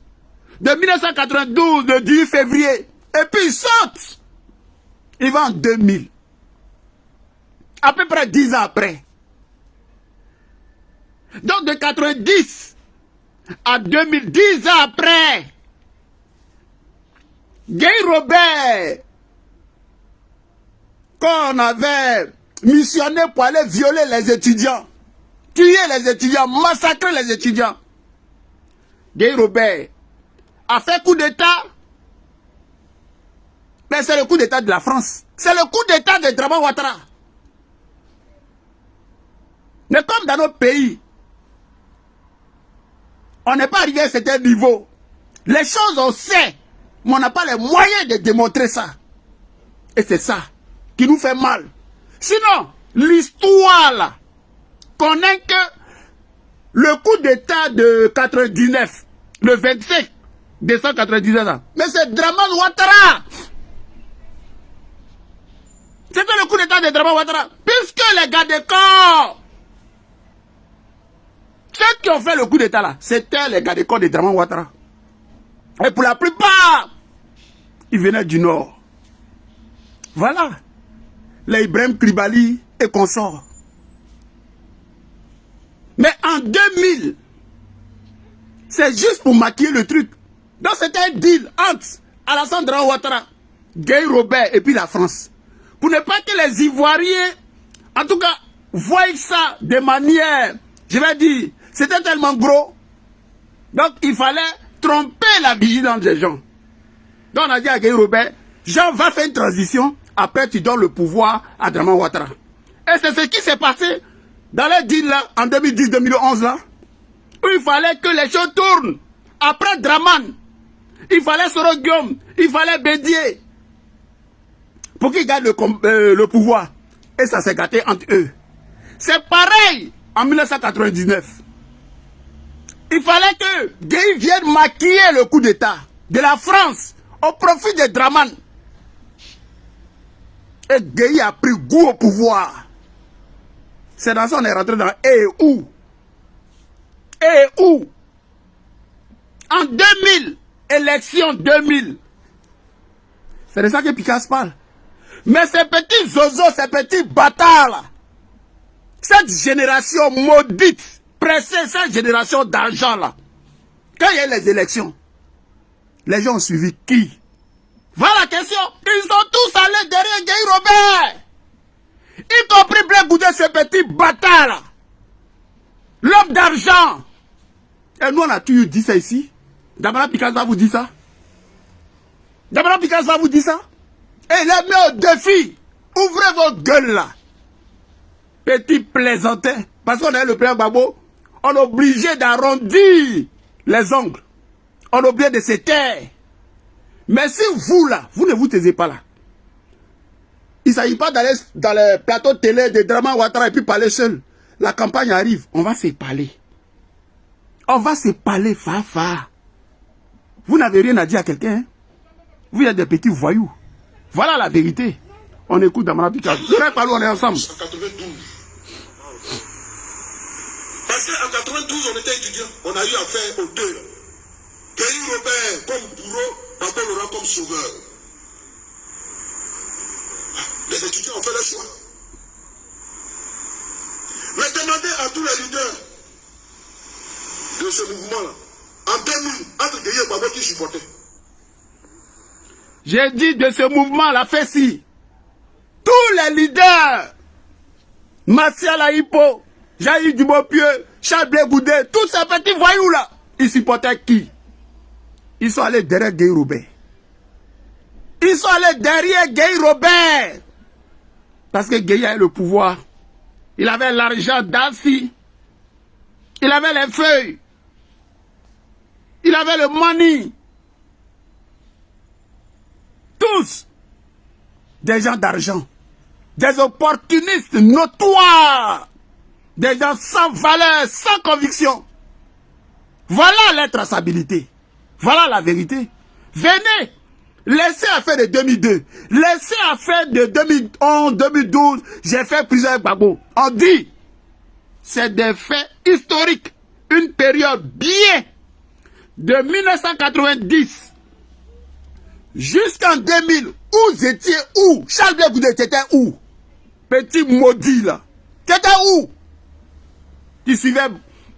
de 1992, de 10 février. Et puis il saute. Il va en 2000. À peu près 10 ans après. Donc de 90 à 2010 ans après. Gueye Robert, quand on avait missionné pour aller violer les étudiants, tuer les étudiants, massacrer les étudiants, Gueye Robert a fait coup d'État. Mais c'est le coup d'État de la France. C'est le coup d'État de Draman Ouattara. Mais comme dans notre pays, on n'est pas arrivé à certain niveau. Les choses on sait, mais on n'a pas les moyens de démontrer ça. Et c'est ça qui nous fait mal. Sinon, l'histoire là, connaît que le coup d'État de 99, le 25 décembre 99, mais c'est Draman Ouattara. C'était le coup d'État de Draman Ouattara. Puisque les gars de corps, ceux qui ont fait le coup d'État là, c'était les gars de corps de Draman Ouattara. Et pour la plupart, ils venaient du Nord. Voilà. Les Ibrahim Kribali et consorts. Mais en 2000, c'est juste pour maquiller le truc. Donc c'était un deal entre Alassane Draman Ouattara, Guy Robert et puis la France. Pour ne pas que les Ivoiriens, en tout cas, voient ça de manière, je vais dire, c'était tellement gros. Donc il fallait tromper la vigilance des gens. Donc on a dit à Guy Robert, Jean va faire une transition, après tu donnes le pouvoir à Draman Ouattara. Et c'est ce qui s'est passé dans les deals là, en 2010-2011 là, où il fallait que les choses tournent. Après Draman, il fallait Soro Guillaume, il fallait Bédier, pour qu'ils gardent le pouvoir. Et ça s'est gâté entre eux. C'est pareil en 1999. Il fallait que Gueye vienne maquiller le coup d'État de la France au profit de Draman. Et Gueye a pris goût au pouvoir. C'est dans ça qu'on est rentré dans et où. Et où. En 2000, élection 2000. C'est de ça que Picasso parle. Mais ces petits zozos, ces petits bâtards là, cette génération maudite, pressée, cette génération d'argent là, quand il y a eu les élections, les gens ont suivi qui? Voilà la question. Ils sont tous allés derrière Guy Robert. Y compris Blé Goudé, ce petit bâtard là. L'homme d'argent. Et nous on a toujours dit ça ici. Damara Picasso va vous dire ça. Damara Picasso va vous dire ça. Et les met au défi. Ouvrez vos gueules là. Petit plaisantin. Parce qu'on a le président Gbagbo, on est obligé d'arrondir les ongles. On est obligé de se taire. Mais si vous là, vous ne vous taisez pas là. Il ne s'agit pas d'aller dans les plateaux de télé de Draman Ouattara et puis parler seul. La campagne arrive, on va se parler. On va se parler, fa. Vous n'avez rien à dire à quelqu'un. Hein? Vous êtes des petits voyous. Voilà la vérité. On écoute Damara Picasso. On est ensemble. En 92. Parce qu'en 92, on était étudiants. On a eu affaire aux deux. Guy Robert comme bourreau, Papa Laurent comme sauveur. Les étudiants ont fait le choix. Mais demandez à tous les leaders de ce mouvement-là. En 2000, entre Guy et Gbagbo qui supportaient. J'ai dit de ce mouvement-là, fait si. Tous les leaders, Martial Aïpo, Jaïd Dubopieux, Charles Blé Goudé, tous ces petits voyous-là, ils supportaient qui? Ils sont allés derrière Guy Robert. Ils sont allés derrière Guy Robert. Parce que Guy avait le pouvoir. Il avait l'argent d'Assi. Il avait les feuilles. Il avait le money. Tous des gens d'argent. Des opportunistes notoires. Des gens sans valeur, sans conviction. Voilà l'intraçabilité. Voilà la vérité. Venez. Laissez affaire de 2002. Laissez affaire de 2011, 2012. J'ai fait plusieurs Gbagbo. On dit, c'est des faits historiques. Une période bien de 1990 jusqu'en 2000. Où vous étiez où? Charles Blé Goudé, t'étais où? Petit maudit là. T'étais où? Tu suivais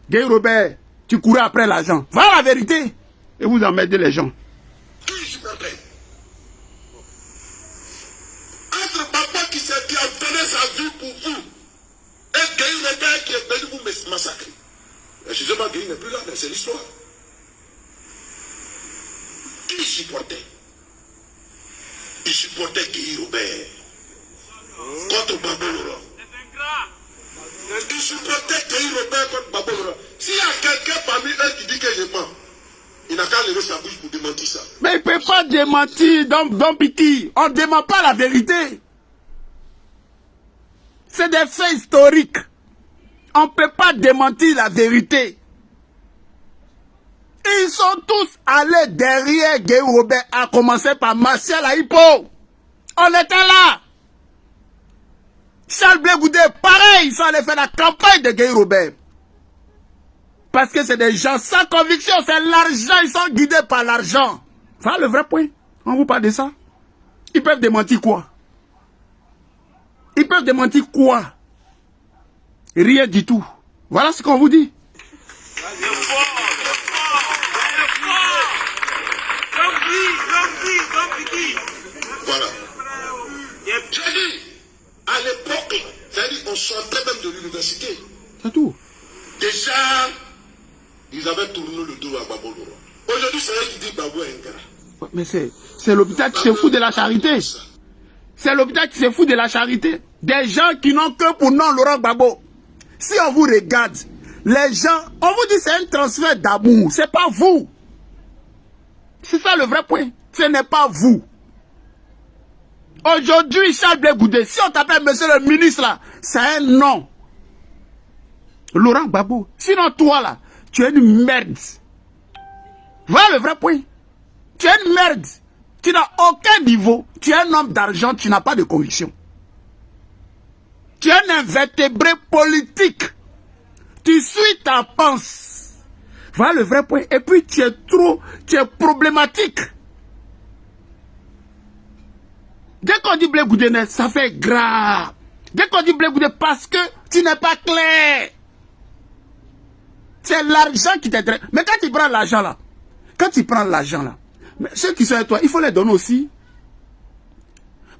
Guy Robert. Tu courais après l'argent. Voilà la vérité. Et vous emmerdez les gens. Qui supportait? Entre papa qui a donné sa vie pour vous et Guy Robert qui est venu vous massacrer. Excusez-moi, Guy n'est plus là, mais c'est l'histoire. supportait. Il supportait Guy Robert contre Babo Laurent. Il supportait Guy Robert contre Babo Laurent. S'il y a quelqu'un parmi eux qui dit que je mens, il n'a qu'à lever sa bouche pour démentir ça. Mais il ne peut pas démentir, Don Piti. On ne dément pas la vérité. C'est des faits historiques. On ne peut pas démentir la vérité. Ils sont tous allés derrière Guy Robert, à commencer par Martial Aipo. On était là. Charles Blé Goudé, pareil, ils sont allés faire la campagne de Guy Robert. Parce que c'est des gens sans conviction, c'est l'argent, ils sont guidés par l'argent. Voilà le vrai point. On vous parle de ça. Ils peuvent démentir quoi? Ils peuvent démentir quoi? Rien du tout. Voilà ce qu'on vous dit. Voilà. J'ai dit, à l'époque, c'est-à-dire on sortait même de l'université. C'est tout. Déjà, ils avaient tourné le dos à Babo Laurent. Aujourd'hui, c'est eux qui disent Babo est ingrat. Mais c'est l'hôpital qui se fout de la charité. C'est l'hôpital qui se fout de la charité. Des gens qui n'ont que pour nom Laurent Gbagbo. Si on vous regarde, les gens, on vous dit c'est un transfert d'amour. C'est pas vous. C'est ça le vrai point. Ce n'est pas vous. Aujourd'hui, Charles Blé Goudé, si on t'appelle monsieur le ministre là, c'est un nom. Laurent Gbagbo. Sinon toi là, tu es une merde. Voilà le vrai point. Tu es une merde. Tu n'as aucun niveau. Tu es un homme d'argent, tu n'as pas de conviction. Tu es un invertébré politique. Tu suis ta pensée. Voilà le vrai point. Et puis tu es problématique. Dès qu'on dit Blé Goudé, ça fait grave. Dès qu'on dit Blé Goudé, parce que tu n'es pas clair. C'est l'argent qui t'intéresse. Mais quand tu prends l'argent là, mais ceux qui sont avec toi, il faut les donner aussi.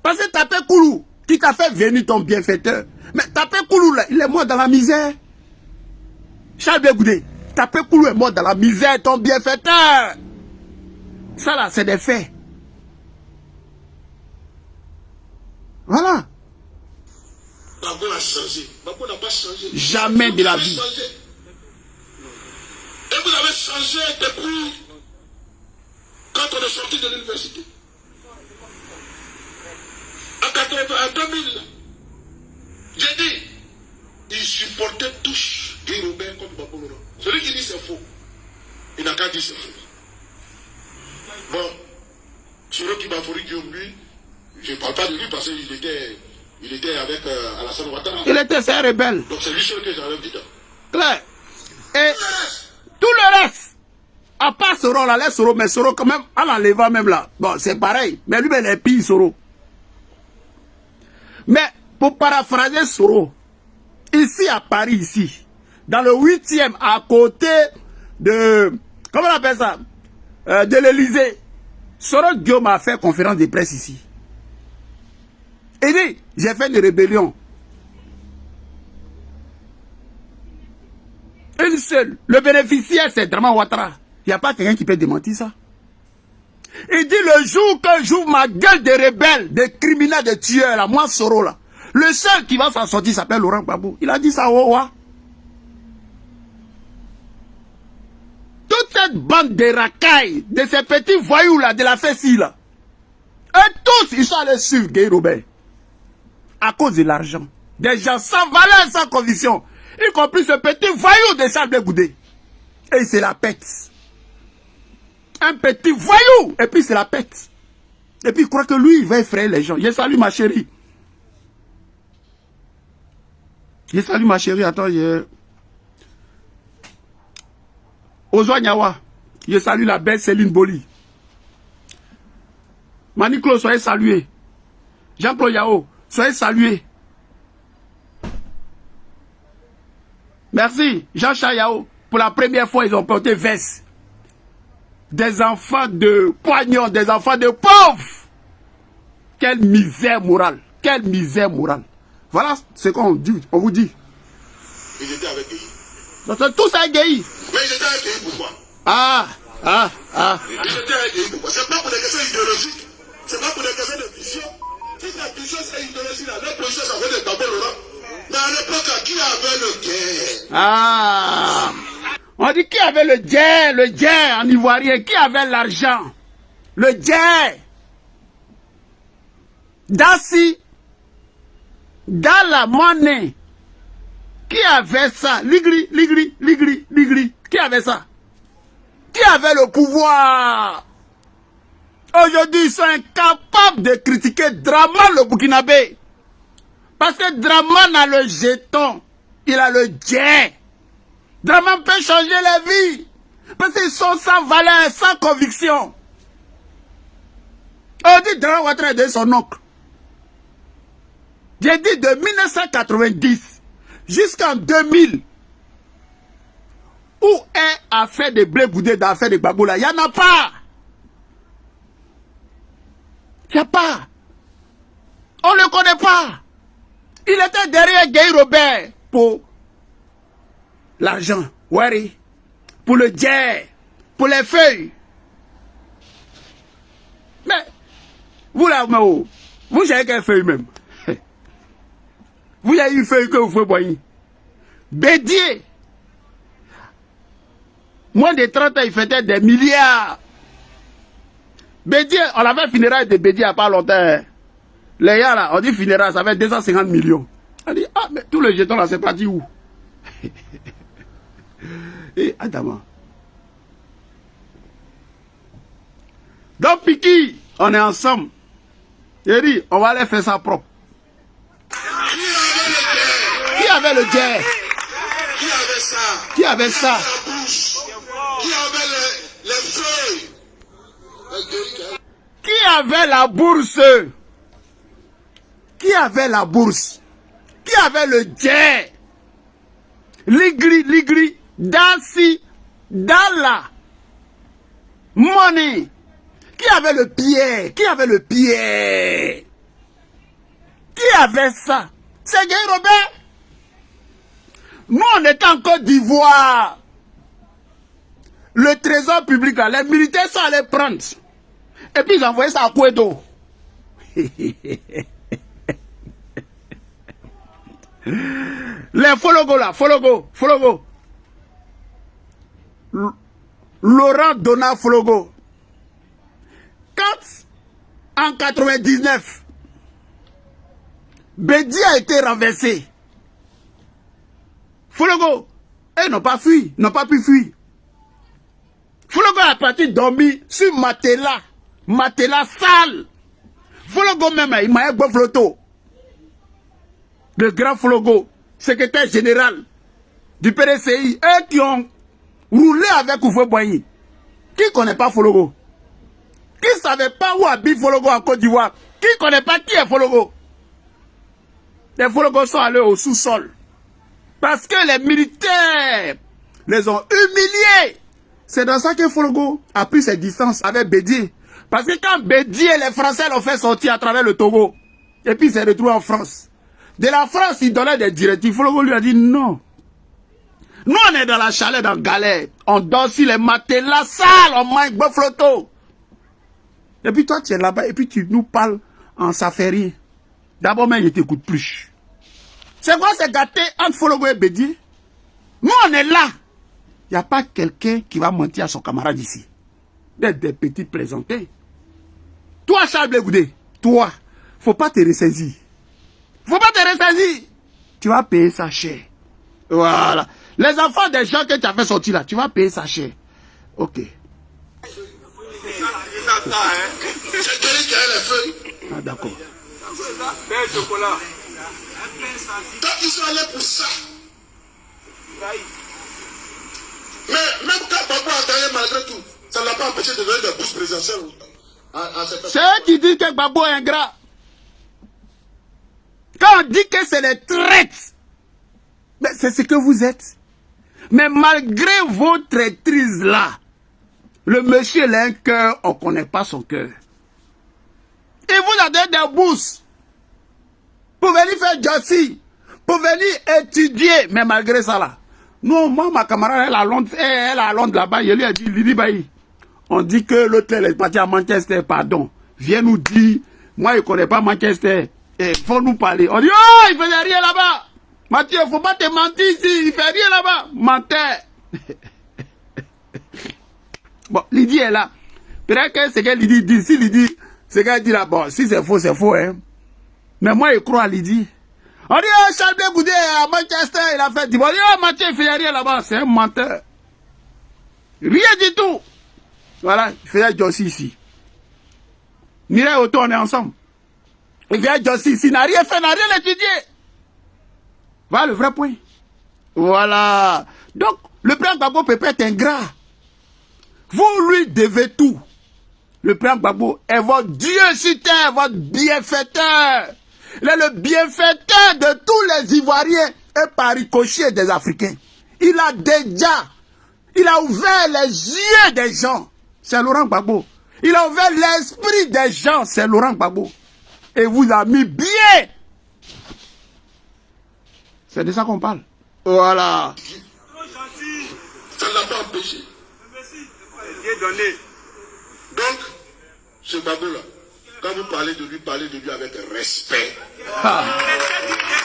Parce que Tapé Koulou, qui t'a fait venir ton bienfaiteur. Mais Tapé Koulou là, il est mort dans la misère. Charles Blé Goudé, Tapé Koulou est mort dans la misère, ton bienfaiteur. Ça là, c'est des faits. Voilà. Babo a changé. Babo n'a pas changé. Jamais de la vie. Et vous avez changé depuis quand on est sorti de l'université. En 2000, j'ai dit, il supportait tous Guy Robert contre Babo Laurent. Celui qui dit c'est faux, il n'a qu'à dire c'est faux. Bon, Soro Kibafori Guillaume, lui, je ne parle pas de lui parce qu'il était avec Alassane Ouattara. Il était un rebelle. Donc c'est lui seul que j'avais dit. Claire. Et tout le reste, à part Soro, là, les Soro, mais Soro quand même, en l'enlevant même là, bon, c'est pareil. Mais lui, il est pire, Soro. Mais, pour paraphraser Soro, ici à Paris, ici, dans le 8e, à côté de, comment on appelle ça, de l'Élysée, Soro Guillaume a fait conférence de presse ici. Il dit, j'ai fait une rébellion. Une seule. Le bénéficiaire, c'est Draman Ouattara. Il n'y a pas quelqu'un qui peut démentir ça. Il dit le jour que j'ouvre ma gueule de rebelle, de criminel, de tueur, là, moi, Soro, là, le seul qui va s'en sortir s'appelle Laurent Gbagbo. Il a dit ça, Ouah. Toute cette bande de racailles, de ces petits voyous, là, de la fessie, là, et tous, ils sont allés suivre Guy Robert. À cause de l'argent. Des gens sans valeur, sans conviction. Y compris ce petit voyou de Charles Blé Goudé. Et il se la pète. Un petit voyou. Et puis il se la pète. Et puis il croit que lui, il va effrayer les gens. Je salue ma chérie. Je salue ma chérie. Attends, Ozwa Nyawa. Je salue la belle Céline Boli. Maniclo, soyez salués. Jean-Claude Yao, soyez salués. Merci, Jean-Charles Yao. Pour la première fois, ils ont porté veste. Des enfants de poignons, des enfants de pauvres. Quelle misère morale. Quelle misère morale. Voilà ce qu'on dit, on vous dit. Ils étaient avec Guy. Donc tous avec Guy. Mais ils étaient avec Guy, pourquoi? Ah, C'est pas pour des questions idéologiques. C'est pas pour des questions de vision. Si la vision c'est idéologie, là, leur position ça va être d'abord Laurent. Mais à l'époque, qui avait le guerre? On dit qui avait le djé en ivoirien, qui avait l'argent? Le djé. Dassi. Dans la monnaie. Qui avait ça? Ligri. Qui avait ça? Qui avait le pouvoir? Aujourd'hui, ils sont incapables de critiquer Draman le Burkinabé. Parce que Draman a le jeton. Il a le djé. Draman peut changer les vies. Parce qu'ils sont sans valeur, sans conviction. On dit Draman Ouattara de son oncle. J'ai dit de 1990 jusqu'en 2000. Où est affaire de blé boudé d'affaire de Gbagola? Il n'y en a pas. Il n'y a pas. On ne le connaît pas. Il était derrière Guy Robert pour l'argent. Oui. Pour le djé. Pour les feuilles. Mais, vous là, vous avez quelle feuille même? Vous avez une feuille que vous pouvez boire. Bédier. Moins de 30 ans, il fêtait des milliards. Bédier, on avait funérailles de Bédier il n'y a pas longtemps. Les gars là, on dit funérailles, ça fait 250 millions. On dit, ah, mais tous les jetons là, c'est parti où? Et Adama. Donc, Piki, on est ensemble. Il dit, on va aller faire ça propre. Qui avait le djé? Qui avait ça? Qui avait ça? Qui avait les feuilles? Qui avait la bourse? Qui avait la bourse? Qui avait le djé? Ligri, Dansi, Dalla, Money. Qui avait le pied? Qui avait le pied? Qui avait ça? C'est Guy Robert. Nous, on était en Côte d'Ivoire. Le trésor public, là, les militaires sont allés prendre. Et puis ils envoyaient ça à Kouedo. Les Fologo là, Fologo. Laurent Donat Fologo. Quand, en 99, Bédi a été renversé, Fologo, ils n'ont pas fui, n'ont pas pu fuir. Fologo a parti dormir sur matelas sale. Fologo même, il m'a eu Floto. Le grand Fologo, secrétaire général du PDCI, eux qui ont roulé avec Oufoué Boigny. Qui ne connaît pas Fologo? Qui ne savait pas où habite Fologo en Côte d'Ivoire? Qui ne connaît pas qui est Fologo? Les Fologos sont allés au sous-sol. Parce que les militaires les ont humiliés. C'est dans ça que Fologo a pris ses distances avec Bédier. Parce que quand Bédier, les Français l'ont fait sortir à travers le Togo, et puis il s'est retrouvé en France. De la France, il donnait des directives. Fologo lui a dit non. Nous, on est dans la chalet, dans la galère. On dort sur les matelas sales, on mange Bofloto. Et puis toi, tu es là-bas, et puis tu nous parles en safari. D'abord, mais il ne t'écoute plus. C'est quoi, c'est gâté entre Fologo et Bédier? Nous, on est là. Il n'y a pas quelqu'un qui va mentir à son camarade ici. D'être des petits plaisantés. Toi, Charles Blé Goudé, toi, faut pas te ressaisir. Faut pas te ressaisir. Tu vas payer ça cher. Voilà. Les enfants des gens que tu as fait sortir là, tu vas payer ça cher. Ok. Ah, d'accord. Donc ils sont allés pour ça. Mais même quand Gbagbo a gagné malgré tout, ça ne l'a pas empêché de donner des bourses présidentielles à cette personne. C'est eux qui disent que Gbagbo est ingrat. Quand on dit que c'est les traites, c'est ce que vous êtes. Mais malgré vos traîtrises là, le monsieur il a un cœur, on ne connaît pas son cœur. Il vous a donné des bourses pour venir faire Jossi, pour venir étudier. Mais malgré ça là, non, moi ma camarade, elle a Londres là-bas, il lui a dit, Lili Bayi, On dit que l'autre est parti à Manchester, pardon. Viens nous dire, moi je ne connais pas Manchester. Et faut nous parler. On dit, oh, il ne faisait rien là-bas. Mathieu, il ne faut pas te mentir ici, il ne fait rien là-bas. Menteur. Bon, Lydie est là. Peut-être que c'est qu'elle Lydie dit. Si Lydie, c'est qu'elle dit là, bon, si c'est faux, hein. Mais moi, je crois à Lydie. On dit, oh, Charles Blé Goudé à Manchester, il a fait. On dit, oh, Mathieu, il ne fait rien là-bas. C'est un menteur. Rien du tout. Voilà, il faisait Jossi ici. Mireille Otto, on est ensemble. Il vient Jossi ici, il n'a rien fait, n'a rien étudié. Voilà le vrai point. Voilà. Donc, le président Gbagbo Pépé est ingrat. Vous lui devez tout. Le président Gbagbo est votre Dieu sur terre, votre bienfaiteur. Il est le bienfaiteur de tous les Ivoiriens et par ricochet des Africains. Il a ouvert les yeux des gens. C'est Laurent Gbagbo. Il a ouvert l'esprit des gens. C'est Laurent Gbagbo. Et vous a mis bien. C'est de ça qu'on parle. Voilà. Ça ne l'a pas empêché. Donc, ce Gbagbo-là, quand vous parlez de lui avec respect. Ah.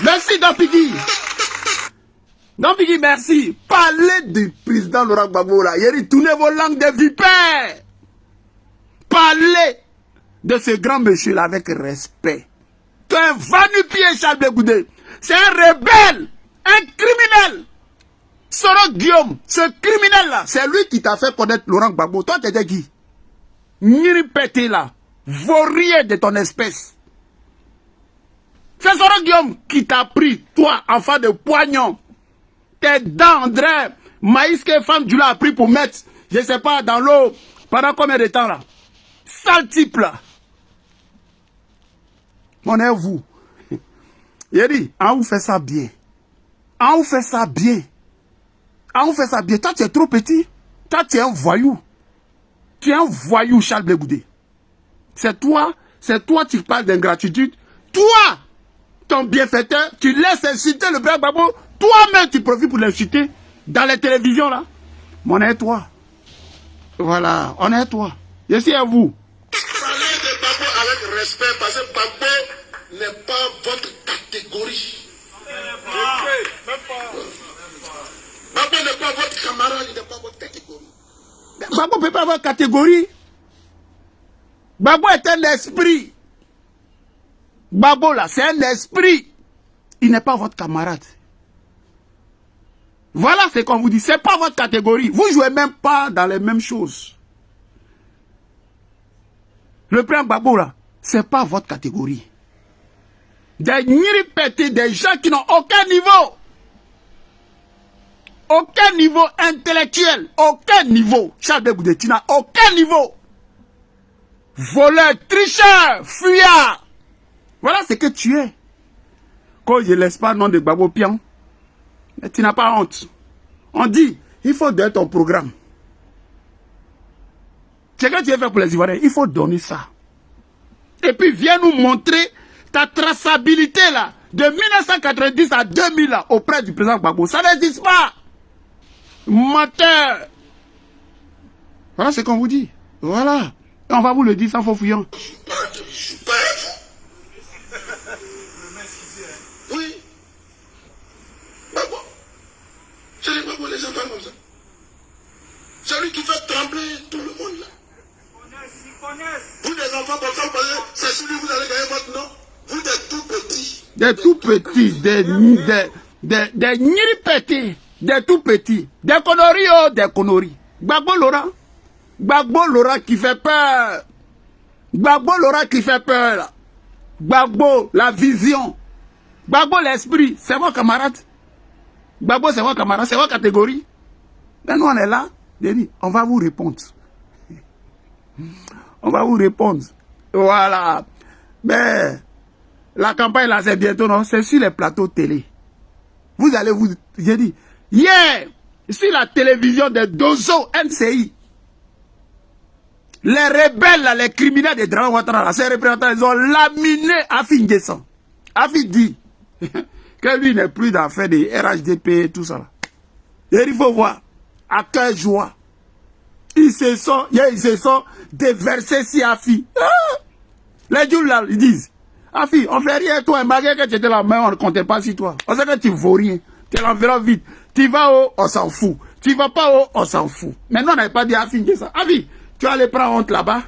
Merci, Dampigui. Dampigui, merci. Parlez du président Laurent Gbagbo là. Il dit, tournez vos langues de vipères. Parlez de ce grand monsieur là avec respect. Tu es un va-nu-pied, Charles Blé Goudé. C'est un rebelle, un criminel. Soro Guillaume, ce criminel là, c'est lui qui t'a fait connaître Laurent Gbagbo. Toi, tu étais qui? Niri pété là, vaurien de ton espèce. C'est Soro Guillaume qui t'a pris, toi, enfant de poignon. Tes dents, André, maïs que femme du l'a pris pour mettre, je sais pas, dans l'eau, pendant combien de temps là? Sale type là. On est vous. Il dit, on vous fait ça bien. On vous fait ça bien. On vous fait ça bien. Toi, tu es trop petit. Toi, tu es un voyou. Tu es un voyou, Charles Blé Goudé. C'est toi qui parles d'ingratitude. Toi, ton bienfaiteur, tu laisses insulter le père Gbagbo. Toi-même, tu profites pour l'insulter dans les télévisions, là. Mais on est toi. Voilà, on est toi. Je suis à vous. Parlez de Gbagbo avec respect, parce que Gbagbo n'est pas votre catégorie. Gbagbo n'est pas votre camarade, il n'est pas votre catégorie. Gbagbo ne peut pas avoir catégorie. Gbagbo est un esprit. Gbagbo là, c'est un esprit. Il n'est pas votre camarade. Voilà ce qu'on vous dit. Ce n'est pas votre catégorie. Vous ne jouez même pas dans les mêmes choses. Le président Gbagbo là, ce n'est pas votre catégorie. Des niripétés, des gens qui n'ont aucun niveau. Aucun niveau intellectuel. Aucun niveau. Charles Blé Goudé, tu n'as aucun niveau. Voleur, tricheur, fuyard. Voilà ce que tu es. Quand je ne laisse pas le nom de Gbagbo Pian, mais tu n'as pas honte. On dit, il faut donner ton programme. C'est ce que tu veux faire pour les Ivoiriens. Il faut donner ça. Et puis, viens nous montrer ta traçabilité là, de 1990 à 2000 là, auprès du président Gbagbo. Ça n'existe pas. Menteur. Voilà ce qu'on vous dit. Voilà. Et on va vous le dire sans faux fuyant. Oui. Gbagbo. C'est les Gbagbo, les enfants comme ça. C'est lui qui fait trembler tout le monde là. Vous des enfants comme ça, c'est celui que vous allez gagner votre nom. Vous des tout petits. Des tout petits, des niripétés, des tout petits, des conneries, oh, des conneries. Gbagbo Laurent qui fait peur. Gbagbo Laurent qui fait peur là. Gbagbo, la vision. Gbagbo, l'esprit, c'est vos camarades. Gbagbo, c'est vos camarades, c'est votre catégorie. Mais nous, on est là, on va vous répondre. On va vous répondre. Voilà. Mais la campagne là, c'est bientôt, non? C'est sur les plateaux télé. Vous allez vous... J'ai dit, hier, sur la télévision de Dozo NCI, les rebelles, là, les criminels de Dramane Ouattara, ces représentants, ils ont laminé Afi N'Guessan. Afi dit que lui n'est plus d'affaires de RHDP et tout ça. Là. Et il faut voir, à quelle joie, ils se sont déversés si Afi. Les Jules là, ils disent, Afi, on fait rien, toi, malgré que tu étais là, mais on ne comptait pas sur toi. On sait que tu ne vaux rien. Tu l'enverras vite. Tu vas haut, on s'en fout. Tu vas pas haut, on s'en fout. Maintenant, on n'avait pas dit à Afi ça. Afi, tu vas aller prendre honte là-bas.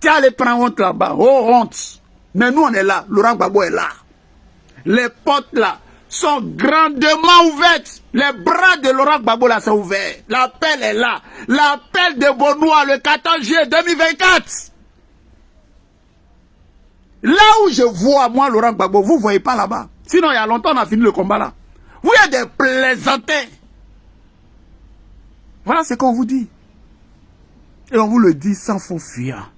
Tu vas aller prendre honte là-bas. Oh, honte. Mais nous, on est là. Laurent Gbagbo est là. Les portes là sont grandement ouvertes. Les bras de Laurent Gbagbo là sont ouverts. L'appel est là. L'appel de Benoît le 14 juillet 2024. Là où je vois, moi, Laurent Gbagbo, vous ne voyez pas là-bas. Sinon, il y a longtemps, on a fini le combat là. Vous êtes des plaisantins. Voilà ce qu'on vous dit. Et on vous le dit sans faux fuir.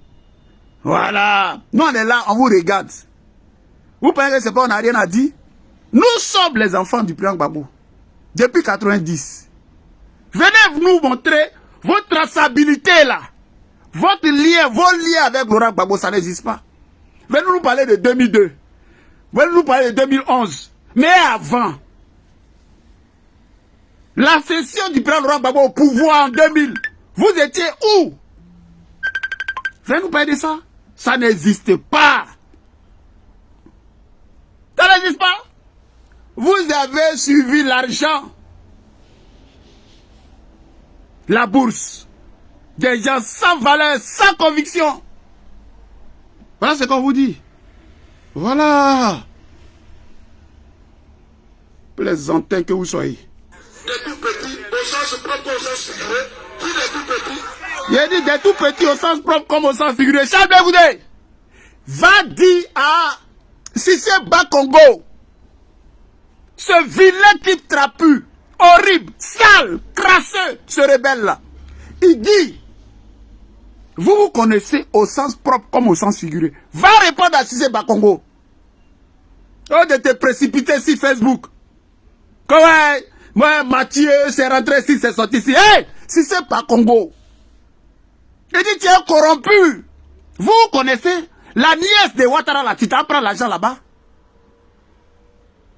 Voilà. Nous, on est là, on vous regarde. Vous pensez que c'est pas, on n'a rien à dire? Nous sommes les enfants du président Gbagbo. Depuis 90. Venez nous montrer votre traçabilité là. Votre lien, vos liens avec Laurent Gbagbo, ça n'existe pas. Venez nous parler de 2002. Venez nous parler de 2011. Mais avant, la session du président Laurent Gbagbo au pouvoir en 2000, vous étiez où? Venez nous parler de ça. Ça n'existe pas. Ça n'existe pas. Vous avez suivi l'argent, la bourse, des gens sans valeur, sans conviction. Voilà ce qu'on vous dit. Voilà. Plaisantins que vous soyez. Des tout petits, au sens propre, au sens figuré. Puis des tout petits. Il a dit des tout petits au sens propre comme au sens figuré. Charles Blé Goudé va dire à Cissé Bakongo, ce vilain type trapu, horrible, sale, crasseux, ce rebelle-là. Il dit, vous vous connaissez au sens propre comme au sens figuré. Va répondre à Cissé Bakongo. Oh, de te précipiter sur Facebook. Comment moi, Mathieu, c'est rentré ici, c'est sorti ici. Hé, Cissé Bakongo. Il dit, tu es corrompu. Vous connaissez la nièce de Ouattara, là, tu t'en prends l'argent là-bas.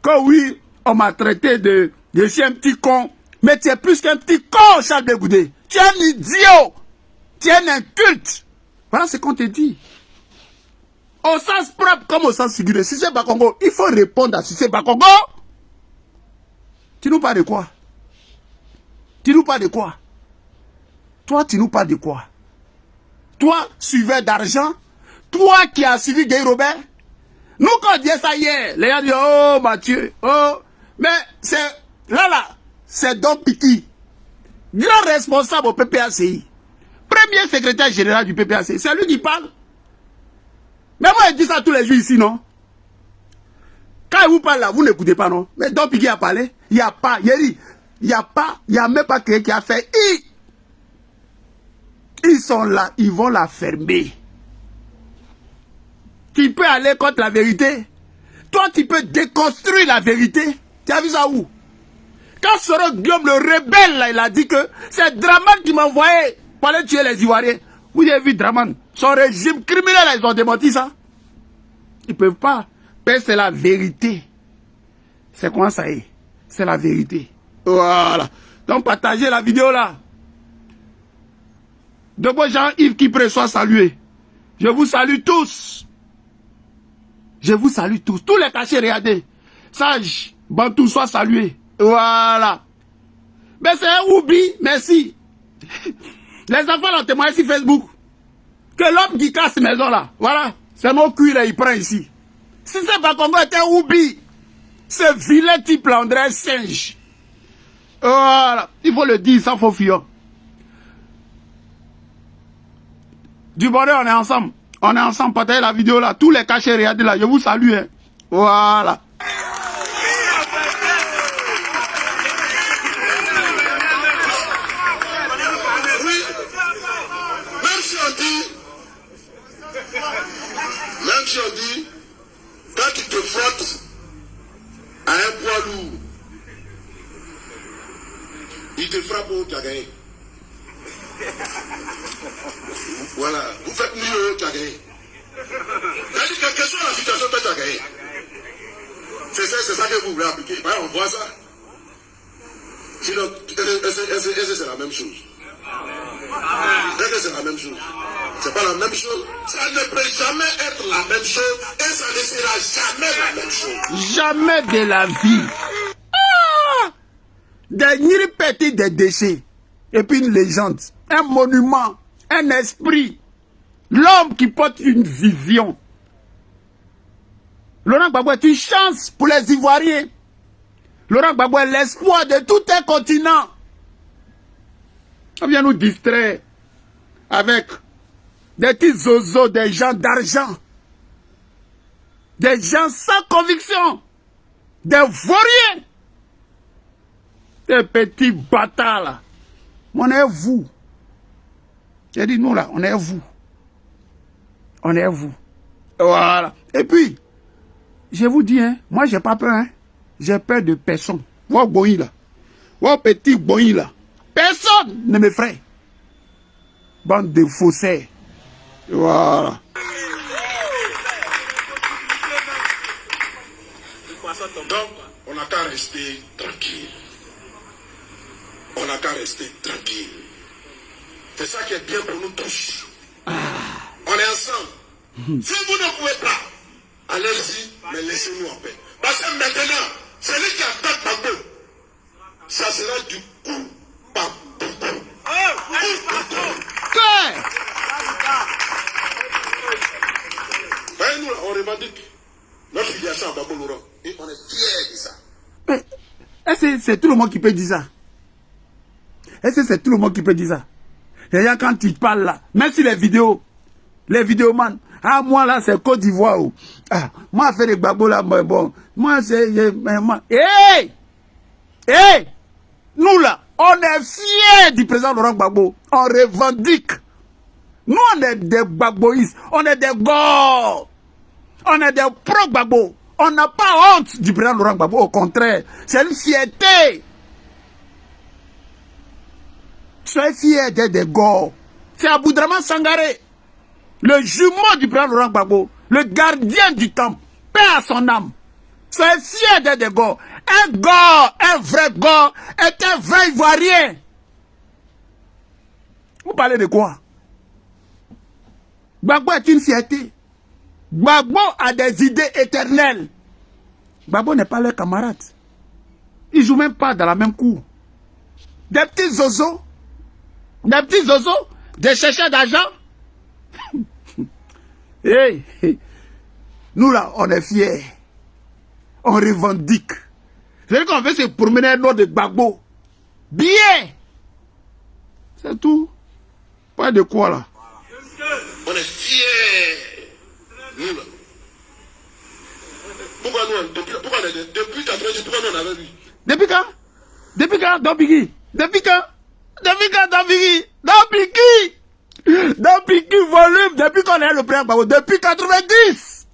Que oui, on m'a traité de je suis un petit con. Mais tu es plus qu'un petit con, Charles Blé Goudé. Tu es un idiot. Tu es un inculte. Voilà ce qu'on te dit. Au sens propre comme au sens figuré. Cissé Bakongo, il faut répondre à Cissé Bakongo. Tu nous parles de quoi? Tu nous parles de quoi? Toi, tu nous parles de quoi? Toi, suiveur d'argent? Toi qui as suivi Guy Robert? Nous, quand on dit ça hier, les gens disent, oh Mathieu, oh, mais c'est, là, c'est Don Piki, grand responsable au PPACI, premier secrétaire général du PPACI, c'est lui qui parle. Mais moi, je dis ça tous les jours ici, non? Quand il vous parle là, vous n'écoutez pas, non? Mais Don Piki a parlé, il n'y a pas, il n'y a même pas quelqu'un qui a fait, ils sont là, ils vont la fermer. Tu peux aller contre la vérité. Toi, tu peux déconstruire la vérité. Tu as vu ça où? Quand Soro Guillaume, le rebelle, là, il a dit que c'est Draman qui m'a envoyé pour aller tuer les Ivoiriens. Vous avez vu Draman? Son régime criminel, là, ils ont démenti ça. Ils ne peuvent pas. Mais c'est la vérité. C'est comment ça est? C'est la vérité. Voilà. Donc, partagez la vidéo là. De moi, Jean-Yves Kipré soit salué. Je vous salue tous. Je vous salue tous. Tous les cachets, regardez. Sage, Bantou, soit salué. Voilà. Mais c'est un oubli, merci. Les enfants l'ont témoigné sur Facebook. Que l'homme qui casse ces maisons là, voilà. C'est mon cuir là, il prend ici. Si c'est pas Congo était un oubli. Ce vilain type là, on dirait un singe. Voilà. Il faut le dire sans faux fuyant. Du bonheur, on est ensemble. On est ensemble, partagez la vidéo là. Tous les cachets, regardez là. Je vous salue. Hein. Voilà. Oui. Même si on dit, quand tu te frottes à un poids lourd, il te frappe au tagay. Voilà, vous faites mieux au tagay. C'est-à-dire que quelle soit la situation de tagay, c'est ça que vous voulez appliquer. On voit ça. Sinon, Est-ce que c'est la même chose? Est-ce que c'est la même chose? C'est pas la même chose. Ça ne peut jamais être la même chose et ça ne sera jamais la même chose. Jamais de la vie. Ah! Des petits des déchets. Et puis une légende, un monument, un esprit. L'homme qui porte une vision. Laurent Gbagbo est une chance pour les Ivoiriens. Laurent Gbagbo est l'espoir de tout un continent. On vient nous distraire avec des petits zozos, des gens d'argent, des gens sans conviction, des vauriens, des petits bâtards là. On est vous. J'ai dit nous là, on est vous. On est vous. Voilà. Et puis, je vous dis, hein, moi j'ai pas peur, hein. J'ai peur de personne. Vous boy là. Vous petit boy là. Personne ne me ferait. Bande de faussaires. Voilà. Donc, on n'a qu'à rester tranquille. On n'a qu'à rester tranquille. C'est ça qui est bien pour nous tous. On est ensemble. Si vous ne pouvez pas, allez-y, mais laissez-nous en paix. Parce que maintenant, celui qui attaque Gbagbo, ça sera du coup par coup. Voyez, nous, on revendique notre filiation à Gbagbo Laurent. Et on est fiers de ça. Mais est-ce que c'est tout le monde qui peut dire ça? Est-ce que c'est tout le monde qui peut dire ça? D'ailleurs, quand tu parles là, même si les vidéomans, ah, moi là, c'est Côte d'Ivoire. Ah, moi, faire des Gbagbo là, bon, moi, c'est. Hey! Hey! Nous là, on est fiers du président Laurent Gbagbo. On revendique. Nous, on est des Gbagboïstes. On est des gars. On est des pro-Gbagbo. On n'a pas honte du président Laurent Gbagbo. Au contraire, c'est une fierté. Soyez fiers d'être des gars. C'est Aboudraman Sangaré, le jumeau du président Laurent Gbagbo, le gardien du temple, paix à son âme. Soyez fiers d'être des gars. Un gars, un vrai gars, est un vrai Ivoirien. Vous parlez de quoi? Gbagbo est une fierté. Gbagbo a des idées éternelles. Gbagbo n'est pas leur camarade. Ils ne jouent même pas dans la même cour. Des petits zozos. Des petits zozos. Des chercheurs d'argent. Hey, nous là, on est fiers. On revendique. C'est-à-dire qu'on veut se promener au nom de Gbagbo. Bien. C'est tout. Pas de quoi là. On est fiers. Nous là. Pourquoi nous, depuis 90, pourquoi nous on avait vu? Depuis quand? Depuis quand, Dobiki? Depuis quand? Depuis quand, Dobiki? Dobiki? Dobiki volume, depuis qu'on est le président Gbagbo, depuis 90.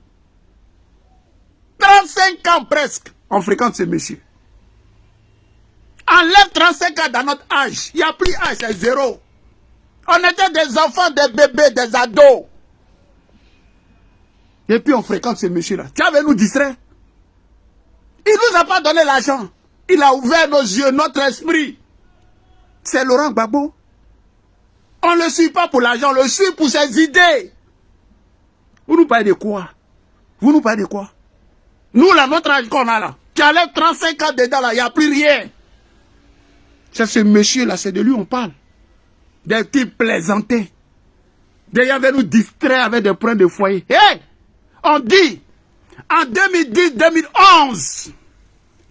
35 ans presque, on fréquente ce monsieur. Enlève 35 ans dans notre âge. Il n'y a plus âge, c'est zéro. On était des enfants, des bébés, des ados. Et puis on fréquente ce monsieur-là. Tu avais nous distraire. Il ne nous a pas donné l'argent. Il a ouvert nos yeux, notre esprit. C'est Laurent Gbagbo. On ne le suit pas pour l'argent, on le suit pour ses idées. Vous nous parlez de quoi? Vous nous parlez de quoi? Nous, là, notre âge qu'on a là, qui enlève 35 ans dedans là, il n'y a plus rien. C'est ce monsieur-là, c'est de lui on parle. Des petits plaisantés. D'ailleurs, nous distraire avec des points de foyer. Hé! On dit, en 2010-2011,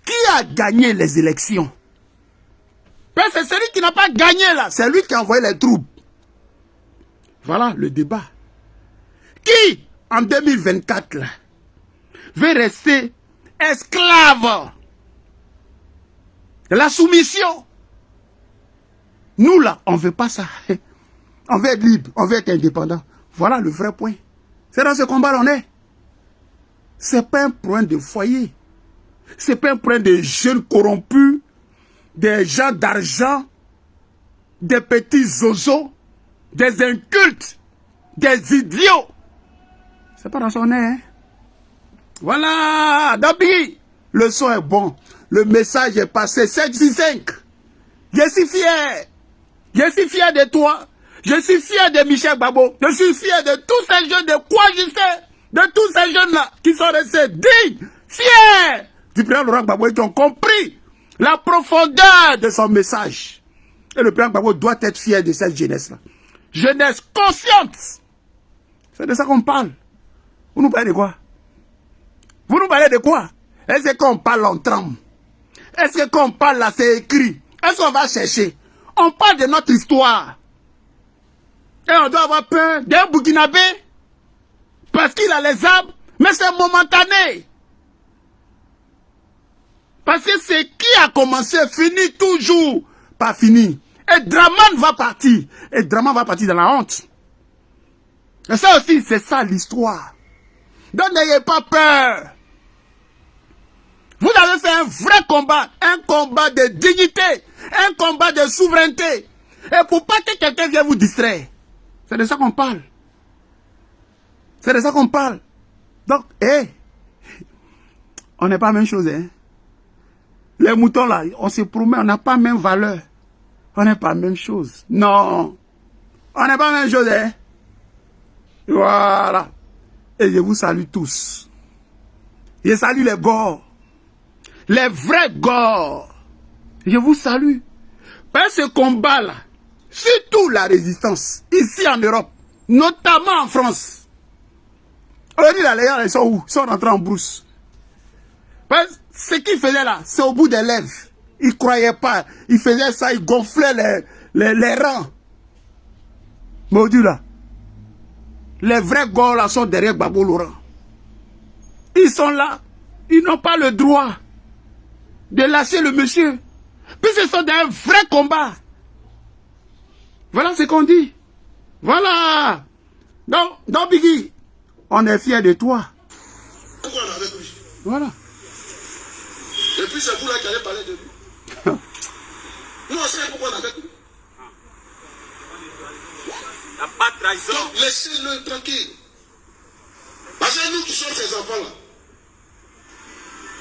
qui a gagné les élections? Ben, c'est celui qui n'a pas gagné là. C'est lui qui a envoyé les troupes. Voilà le débat. Qui, en 2024, là, veut rester esclave de la soumission? Nous, là, on ne veut pas ça. On veut être libre, on veut être indépendant. Voilà le vrai point. C'est dans ce combat qu'on est. Ce n'est pas un point de foyer. Ce n'est pas un point de jeunes corrompus, des gens d'argent, des petits zozos, des incultes, des idiots. C'est pas dans son nez, hein. Voilà, Dabi, le son est bon. Le message est passé. 765. Je suis fier. Je suis fier de toi. Je suis fier de Michel Gbagbo. Je suis fier de tous ces jeunes de Kouadjissé, de tous ces jeunes-là qui sont restés dignes, fiers du président Laurent Gbagbo et qui ont compris la profondeur de son message. Et le président Gbagbo doit être fier de cette jeunesse-là. Jeunesse consciente. C'est de ça qu'on parle. Vous nous parlez de quoi? Vous nous parlez de quoi? Est-ce qu'on parle en trame? Est-ce que quand on parle là, c'est écrit? Est-ce qu'on va chercher? On parle de notre histoire. Et on doit avoir peur d'un Burkinabé parce qu'il a les armes, mais c'est momentané. Parce que ce qui a commencé finit toujours par finir. Et Draman va partir. Et Draman va partir dans la honte. Et ça aussi, c'est ça l'histoire. Donc n'ayez pas peur. Vous avez fait un vrai combat. Un combat de dignité. Un combat de souveraineté. Et pour pas que quelqu'un vienne vous distraire. C'est de ça qu'on parle. C'est de ça qu'on parle. Donc, on n'est pas la même chose, hein. Les moutons là, on se promet, on n'a pas la même valeur. On n'est pas la même chose. Non. On n'est pas la même chose, hein. Voilà. Et je vous salue tous. Je salue les gors. Les vrais gors. Je vous salue. Parce que ce combat là, surtout la résistance, ici en Europe, notamment en France. On dit là, les gars, ils sont où? Ils sont rentrés en brousse. Parce que ce qu'ils faisaient là, c'est au bout des lèvres. Ils ne croyaient pas. Ils faisaient ça, ils gonflaient les rangs. Mais on dit là, les vrais gars là sont derrière Gbagbo Laurent. Ils sont là. Ils n'ont pas le droit de lâcher le monsieur. Puis ce sont des vrais combats. Voilà ce qu'on dit. Voilà. Donc Biggie, on est fiers de toi. Pourquoi on est avec lui? Voilà. Et puis c'est vous là qui allez parler de lui. Nous on sait pourquoi on est avec lui. Il n'y a pas de trahison. Donc laissez-le tranquille. Parce que nous qui sommes ces enfants-là,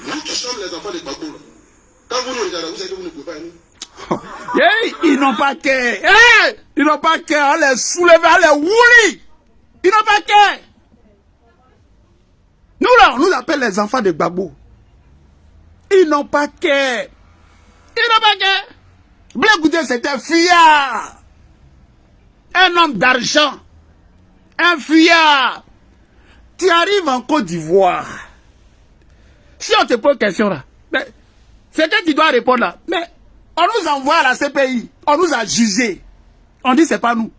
nous qui sommes les enfants de Gbagbo là, quand vous nous regardez, vous savez que vous ne pouvez pas aimer. Ils n'ont pas qu'à. Ils n'ont pas qu'à. On les soulever, on les wouli. Ils n'ont pas qu'à. Nous là, on nous appelle les enfants de Gbagbo. Ils n'ont pas qu'à. Ils n'ont pas qu'à. Blé Goudé, c'était un fuyard. Un homme d'argent. Un fuyard. Tu arrives en Côte d'Ivoire. Si on te pose une question là, c'est que tu dois répondre là. Mais on nous envoie à la CPI. On nous a jugés. On dit c'est pas nous.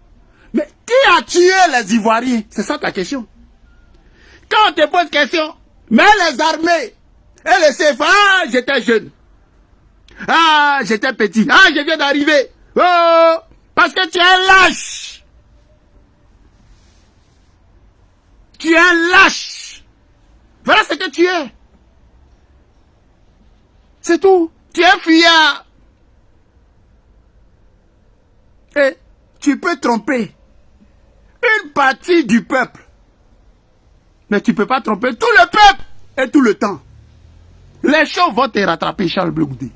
Mais qui a tué les Ivoiriens? C'est ça ta question. Quand on te pose question, mais les armées et les CFA, ah, j'étais jeune. Ah, j'étais petit. Ah, je viens d'arriver. Oh, parce que tu es un lâche. Tu es un lâche. Voilà ce que tu es. C'est tout. Tu es un fuyard. Et tu peux tromper une partie du peuple. Mais tu ne peux pas tromper tout le peuple et tout le temps. Les choses vont te rattraper, Charles Blé Goudé.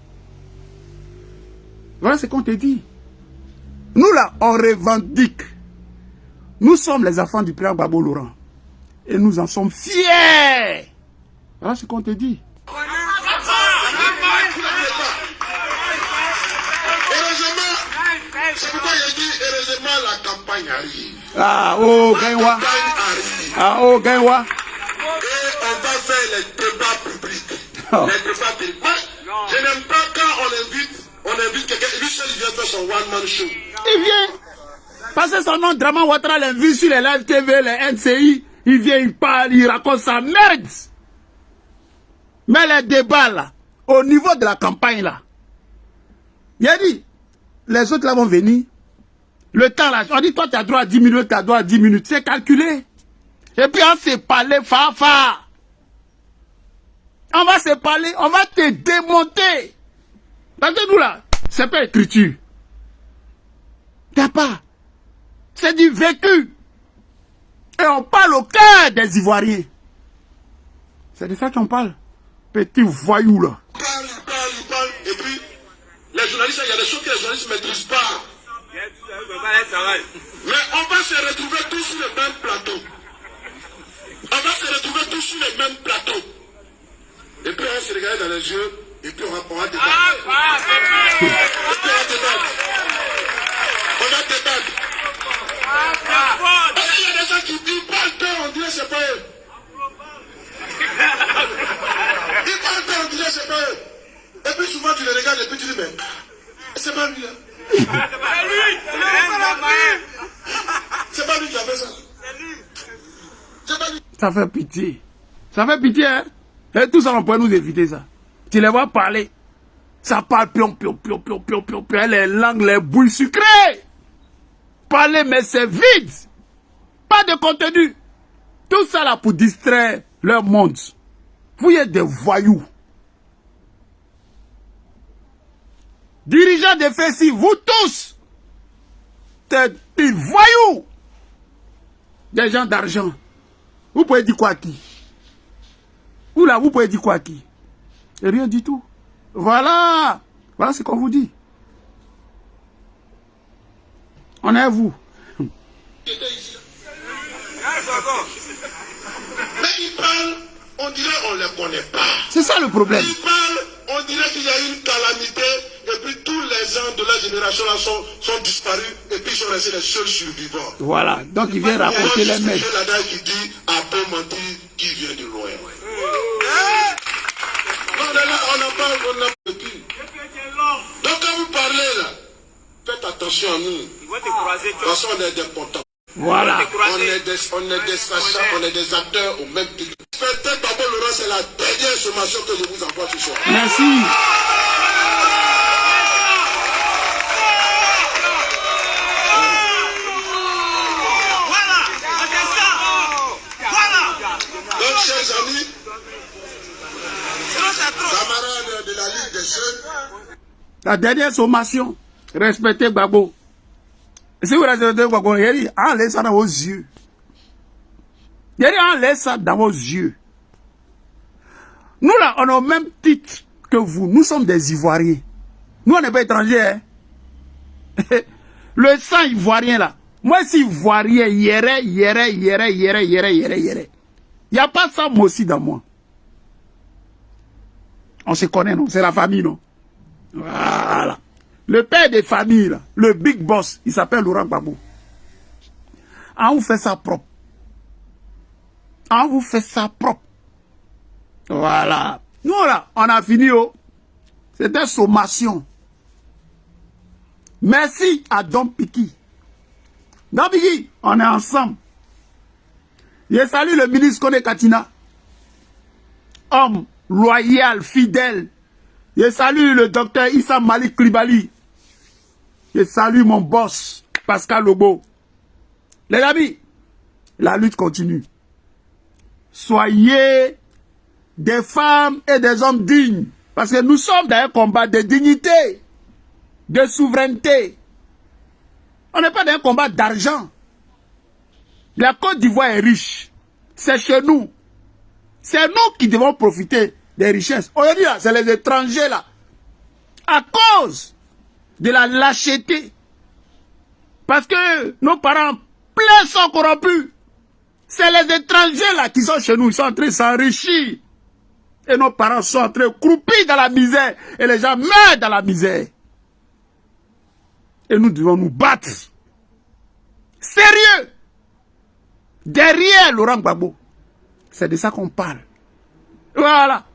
Voilà ce qu'on te dit. Nous là, on revendique. Nous sommes les enfants du président Gbagbo Laurent. Et nous en sommes fiers. Voilà ce qu'on te dit. C'est pourquoi il dit heureusement la campagne arrive. Ah, oh, Gaïwa. Ah, oh, Gaïwa. Et on va faire les débats publics. Oh. Les débats publics. Je n'aime pas quand on invite quelqu'un. Lui seul, il vient faire son one-man show. Il vient. Parce que son nom, Draman Ouattara, l'invite sur les live TV, les NCI. Il vient, il parle, il raconte sa merde. Mais les débats là, au niveau de la campagne là, il a dit, les autres là vont venir. Le temps là, on dit toi tu as droit à 10 minutes, tu as droit à 10 minutes. C'est calculé. Et puis on s'est parlé fa. On va se parler, on va te démonter. Parce que nous là, c'est pas écriture. T'as pas. C'est du vécu. Et on parle au cœur des Ivoiriens. C'est de ça qu'on parle. Petit voyou là. Il parle. Et puis, les journalistes, il y a des choses que les journalistes ne maîtrisent pas. Mais on va se retrouver tous sur le même plateau. On va se retrouver tous sur le même plateau. Et puis on va se regarder dans les yeux. Et puis on va débattre. Et puis on va débattre. On va débattre. Il y a des gens qui disent parlent peur, on dirait c'est pas eux. Ils parlent peur, on dirait c'est pas eux. Et puis souvent tu les regardes et puis tu dis mais c'est pas lui là. C'est pas lui qui a fait ça. C'est pas lui. Ça fait pitié. Ça fait pitié, hein. Et tout ça, on pourrait nous éviter ça. Tu les vois parler. Ça parle pion, pion, pion, pion, pion, pion, pion. Les langues, les bouilles sucrées. Parler, mais c'est vide. Pas de contenu. Tout ça là pour distraire leur monde. Vous êtes des voyous. Dirigeants des FESI, vous tous. Des voyous. Des gens d'argent. Vous pouvez dire quoi à qui? Ou là, vous pouvez dire quoi à qui? Et rien du tout. Voilà. Voilà ce qu'on vous dit. On est à vous. Mais ils parlent, on dirait on ne les connaît pas. C'est ça le problème. Ils parlent, on dirait qu'il y a une calamité, et puis tous les gens de la génération là sont disparus, et puis ils sont restés les seuls survivants. Voilà. Donc il vient raconter les mecs. C'est la qui dit à peu mentir qui vient de loin. Non, là, on n'a pas vécu. Donc quand vous parlez là, faites attention à nous. Parce qu'on est des potents. Voilà. On est des sachants, on est des acteurs au même titre. Peut-être Babo Laurent, c'est la dernière sommation que je vous envoie ce soir. Merci. Donc, chers amis, camarades de la Ligue des Jeunes, La dernière sommation, respectez Gbagbo. Si vous respectez Gbagbo, enlève ça dans vos yeux. Enlève ça dans vos yeux. Nous là, on a au même titre que vous. Nous sommes des Ivoiriens. Nous, on n'est pas étrangers. Hein? Le sang ivoirien là. Moi, si Ivoirien, yéré. Il n'y a pas ça, moi aussi, dans moi. On se connaît, non? C'est la famille, non? Voilà. Le père des familles, là, le big boss, il s'appelle Laurent Gbagbo. On vous fait ça propre. On vous fait ça propre. Voilà. Nous, là, on a fini, oh. C'était sommation. Merci à Don Piki. Don Piki, on est ensemble. Je salue le ministre Kone Katina. Homme loyal, fidèle. Je salue le docteur Issa Malik Klibali. Je salue mon boss, Pascal Lobo. Les amis, la lutte continue. Soyez des femmes et des hommes dignes. Parce que nous sommes dans un combat de dignité, de souveraineté. On n'est pas dans un combat d'argent. La Côte d'Ivoire est riche. C'est chez nous. C'est nous qui devons profiter des richesses. Aujourd'hui, c'est les étrangers là. À cause de la lâcheté. Parce que nos parents pleins sont corrompus. C'est les étrangers là qui sont chez nous. Ils sont en train de s'enrichir. Et nos parents sont en train de croupir dans la misère. Et les gens meurent dans la misère. Et nous devons nous battre. Sérieux. Derrière Laurent Gbagbo. C'est de ça qu'on parle. Voilà.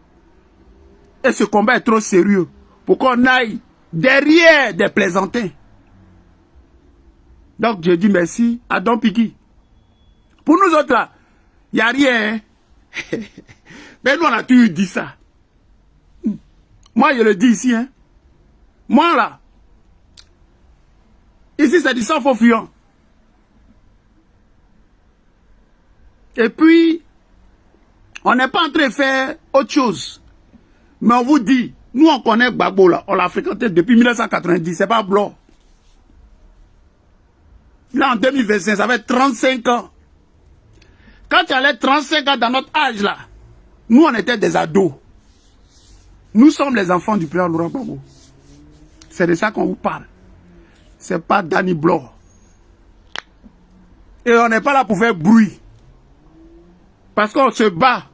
Et ce combat est trop sérieux pour qu'on aille derrière des plaisantins. Donc je dis merci à Don Piki. Pour nous autres là, il n'y a rien. Hein? Mais nous on a toujours dit ça. Moi je le dis ici. Hein? Moi là, ici c'est du sang faux fuyant. Et puis, on n'est pas en train de faire autre chose. Mais on vous dit, nous on connaît Gbagbo là, on l'a fréquenté depuis 1990, c'est pas blanc. Là en 2025, ça fait 35 ans. Quand tu allais 35 ans dans notre âge là, nous on était des ados. Nous sommes les enfants du président Laurent Gbagbo. C'est de ça qu'on vous parle. C'est pas Danny Bloch. Et on n'est pas là pour faire bruit. Parce qu'on se bat.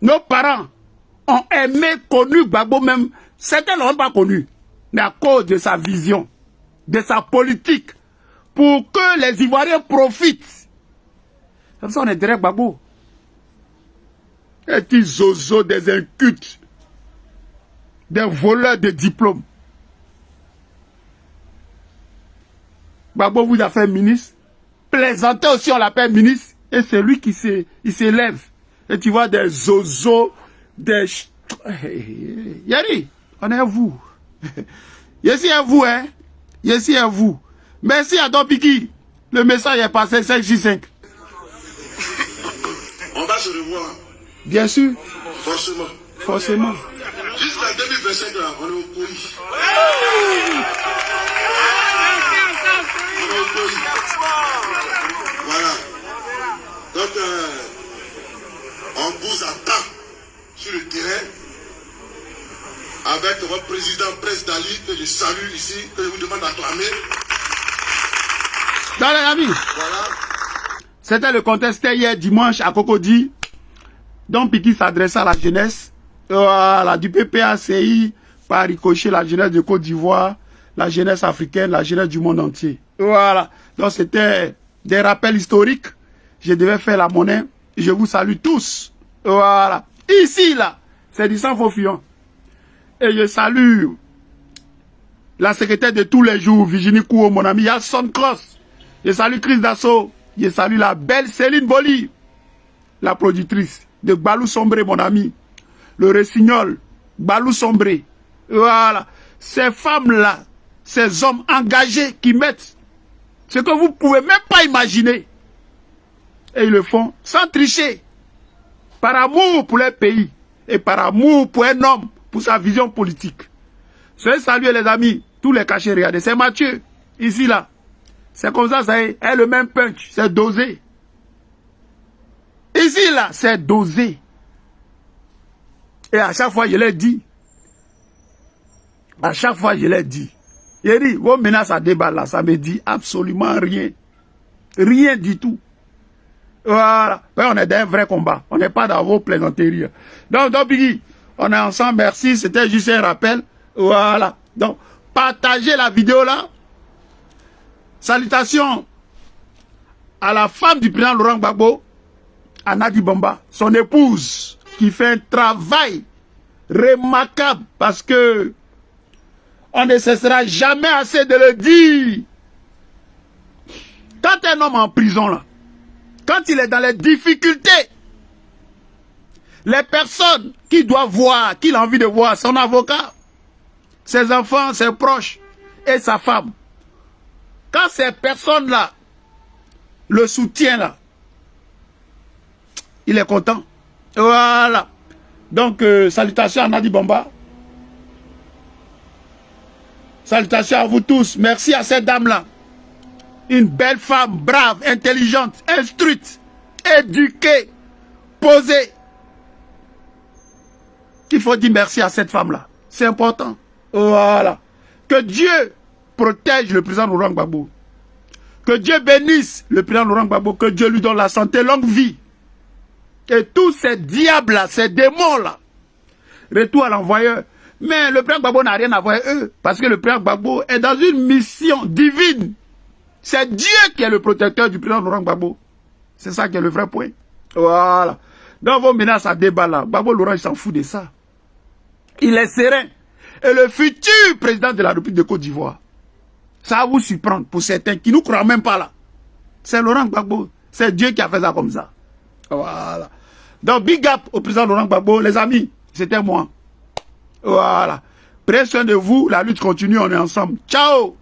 Nos parents ont aimé, connu Gbagbo même. Certains ne l'ont pas connu. Mais à cause de sa vision, de sa politique, pour que les Ivoiriens profitent. Comme ça, on est derrière Gbagbo. Et des zozos, des incultes, des voleurs de diplômes. Gbagbo vous a fait ministre. Plaisanter aussi, on l'appelle ministre. Et c'est lui qui s'élève. Et tu vois des zozos, des... Yari, on est à vous. Ici à vous, hein. Ici à vous. Merci à Don Piki. Le message est passé 565. On va se revoir. Bien sûr. Forcément. Forcément. Jusqu'à 2025, là, on est au pays. On est au pays. Voilà. Donc, on vous attend sur le terrain avec votre président Prince Dali, que je salue ici, que je vous demande d'acclamer. Dans les amis, Voilà. c'était le contexte hier dimanche à Cocody. Don Piki s'adressait à la jeunesse du PPACI, par ricochet, la jeunesse de Côte d'Ivoire, la jeunesse africaine, la jeunesse du monde entier. Voilà. Donc c'était des rappels historiques. Je devais faire la monnaie. Je vous salue tous. Voilà. Ici, là, c'est du sang faux fuyant. Et je salue la secrétaire de tous les jours, Virginie Kouo, mon ami Yasson Cross. Je salue Chris Dasso. Je salue la belle Céline Boli, la productrice de Balou Sombré, mon ami. Le Ressignol, Balou Sombré. Voilà. Ces femmes-là, ces hommes engagés qui mettent ce que vous ne pouvez même pas imaginer. Et ils le font sans tricher. Par amour pour leur pays. Et par amour pour un homme, pour sa vision politique. Je salue les amis, tous les cachets, regardez. C'est Mathieu, ici, là. C'est comme ça est le même punch. C'est dosé. Ici, là, c'est dosé. Et à chaque fois, je l'ai dit. À chaque fois, je l'ai dit. Il dit, vos menaces à débat là, ça me dit absolument rien. Rien du tout. Voilà. Ouais, on est dans un vrai combat. On n'est pas dans vos plaisanteries. Donc, Biggie, on est ensemble. Merci. C'était juste un rappel. Voilà. Donc, partagez la vidéo là. Salutations à la femme du président Laurent Gbagbo, à Nadi Bamba, son épouse, qui fait un travail remarquable parce que on ne cessera jamais assez de le dire. Quand un homme est en prison là, quand il est dans les difficultés, les personnes qui doivent voir, qu'il a envie de voir, son avocat, ses enfants, ses proches et sa femme, quand ces personnes-là le soutiennent là, il est content. Voilà. Donc, salutations à Nadi Bamba. Salutations à vous tous. Merci à cette dame-là. Une belle femme, brave, intelligente, instruite, éduquée, posée. Il faut dire merci à cette femme-là. C'est important. Voilà. Que Dieu protège le président Laurent Gbagbo. Que Dieu bénisse le président Laurent Gbagbo. Que Dieu lui donne la santé, longue vie. Et tous ces diables-là, ces démons-là, retour à l'envoyeur. Mais le président Gbagbo n'a rien à voir avec eux. Parce que le président Gbagbo est dans une mission divine. C'est Dieu qui est le protecteur du président Laurent Gbagbo. C'est ça qui est le vrai point. Voilà. Dans vos menaces à débat là, Gbagbo Laurent, il s'en fout de ça. Il est serein. Et le futur président de la République de Côte d'Ivoire, ça va vous surprendre pour certains qui ne nous croient même pas là. C'est Laurent Gbagbo. C'est Dieu qui a fait ça comme ça. Voilà. Donc, big up au président Laurent Gbagbo. Les amis, c'était moi. Voilà. Prenez soin de vous. La lutte continue. On est ensemble. Ciao.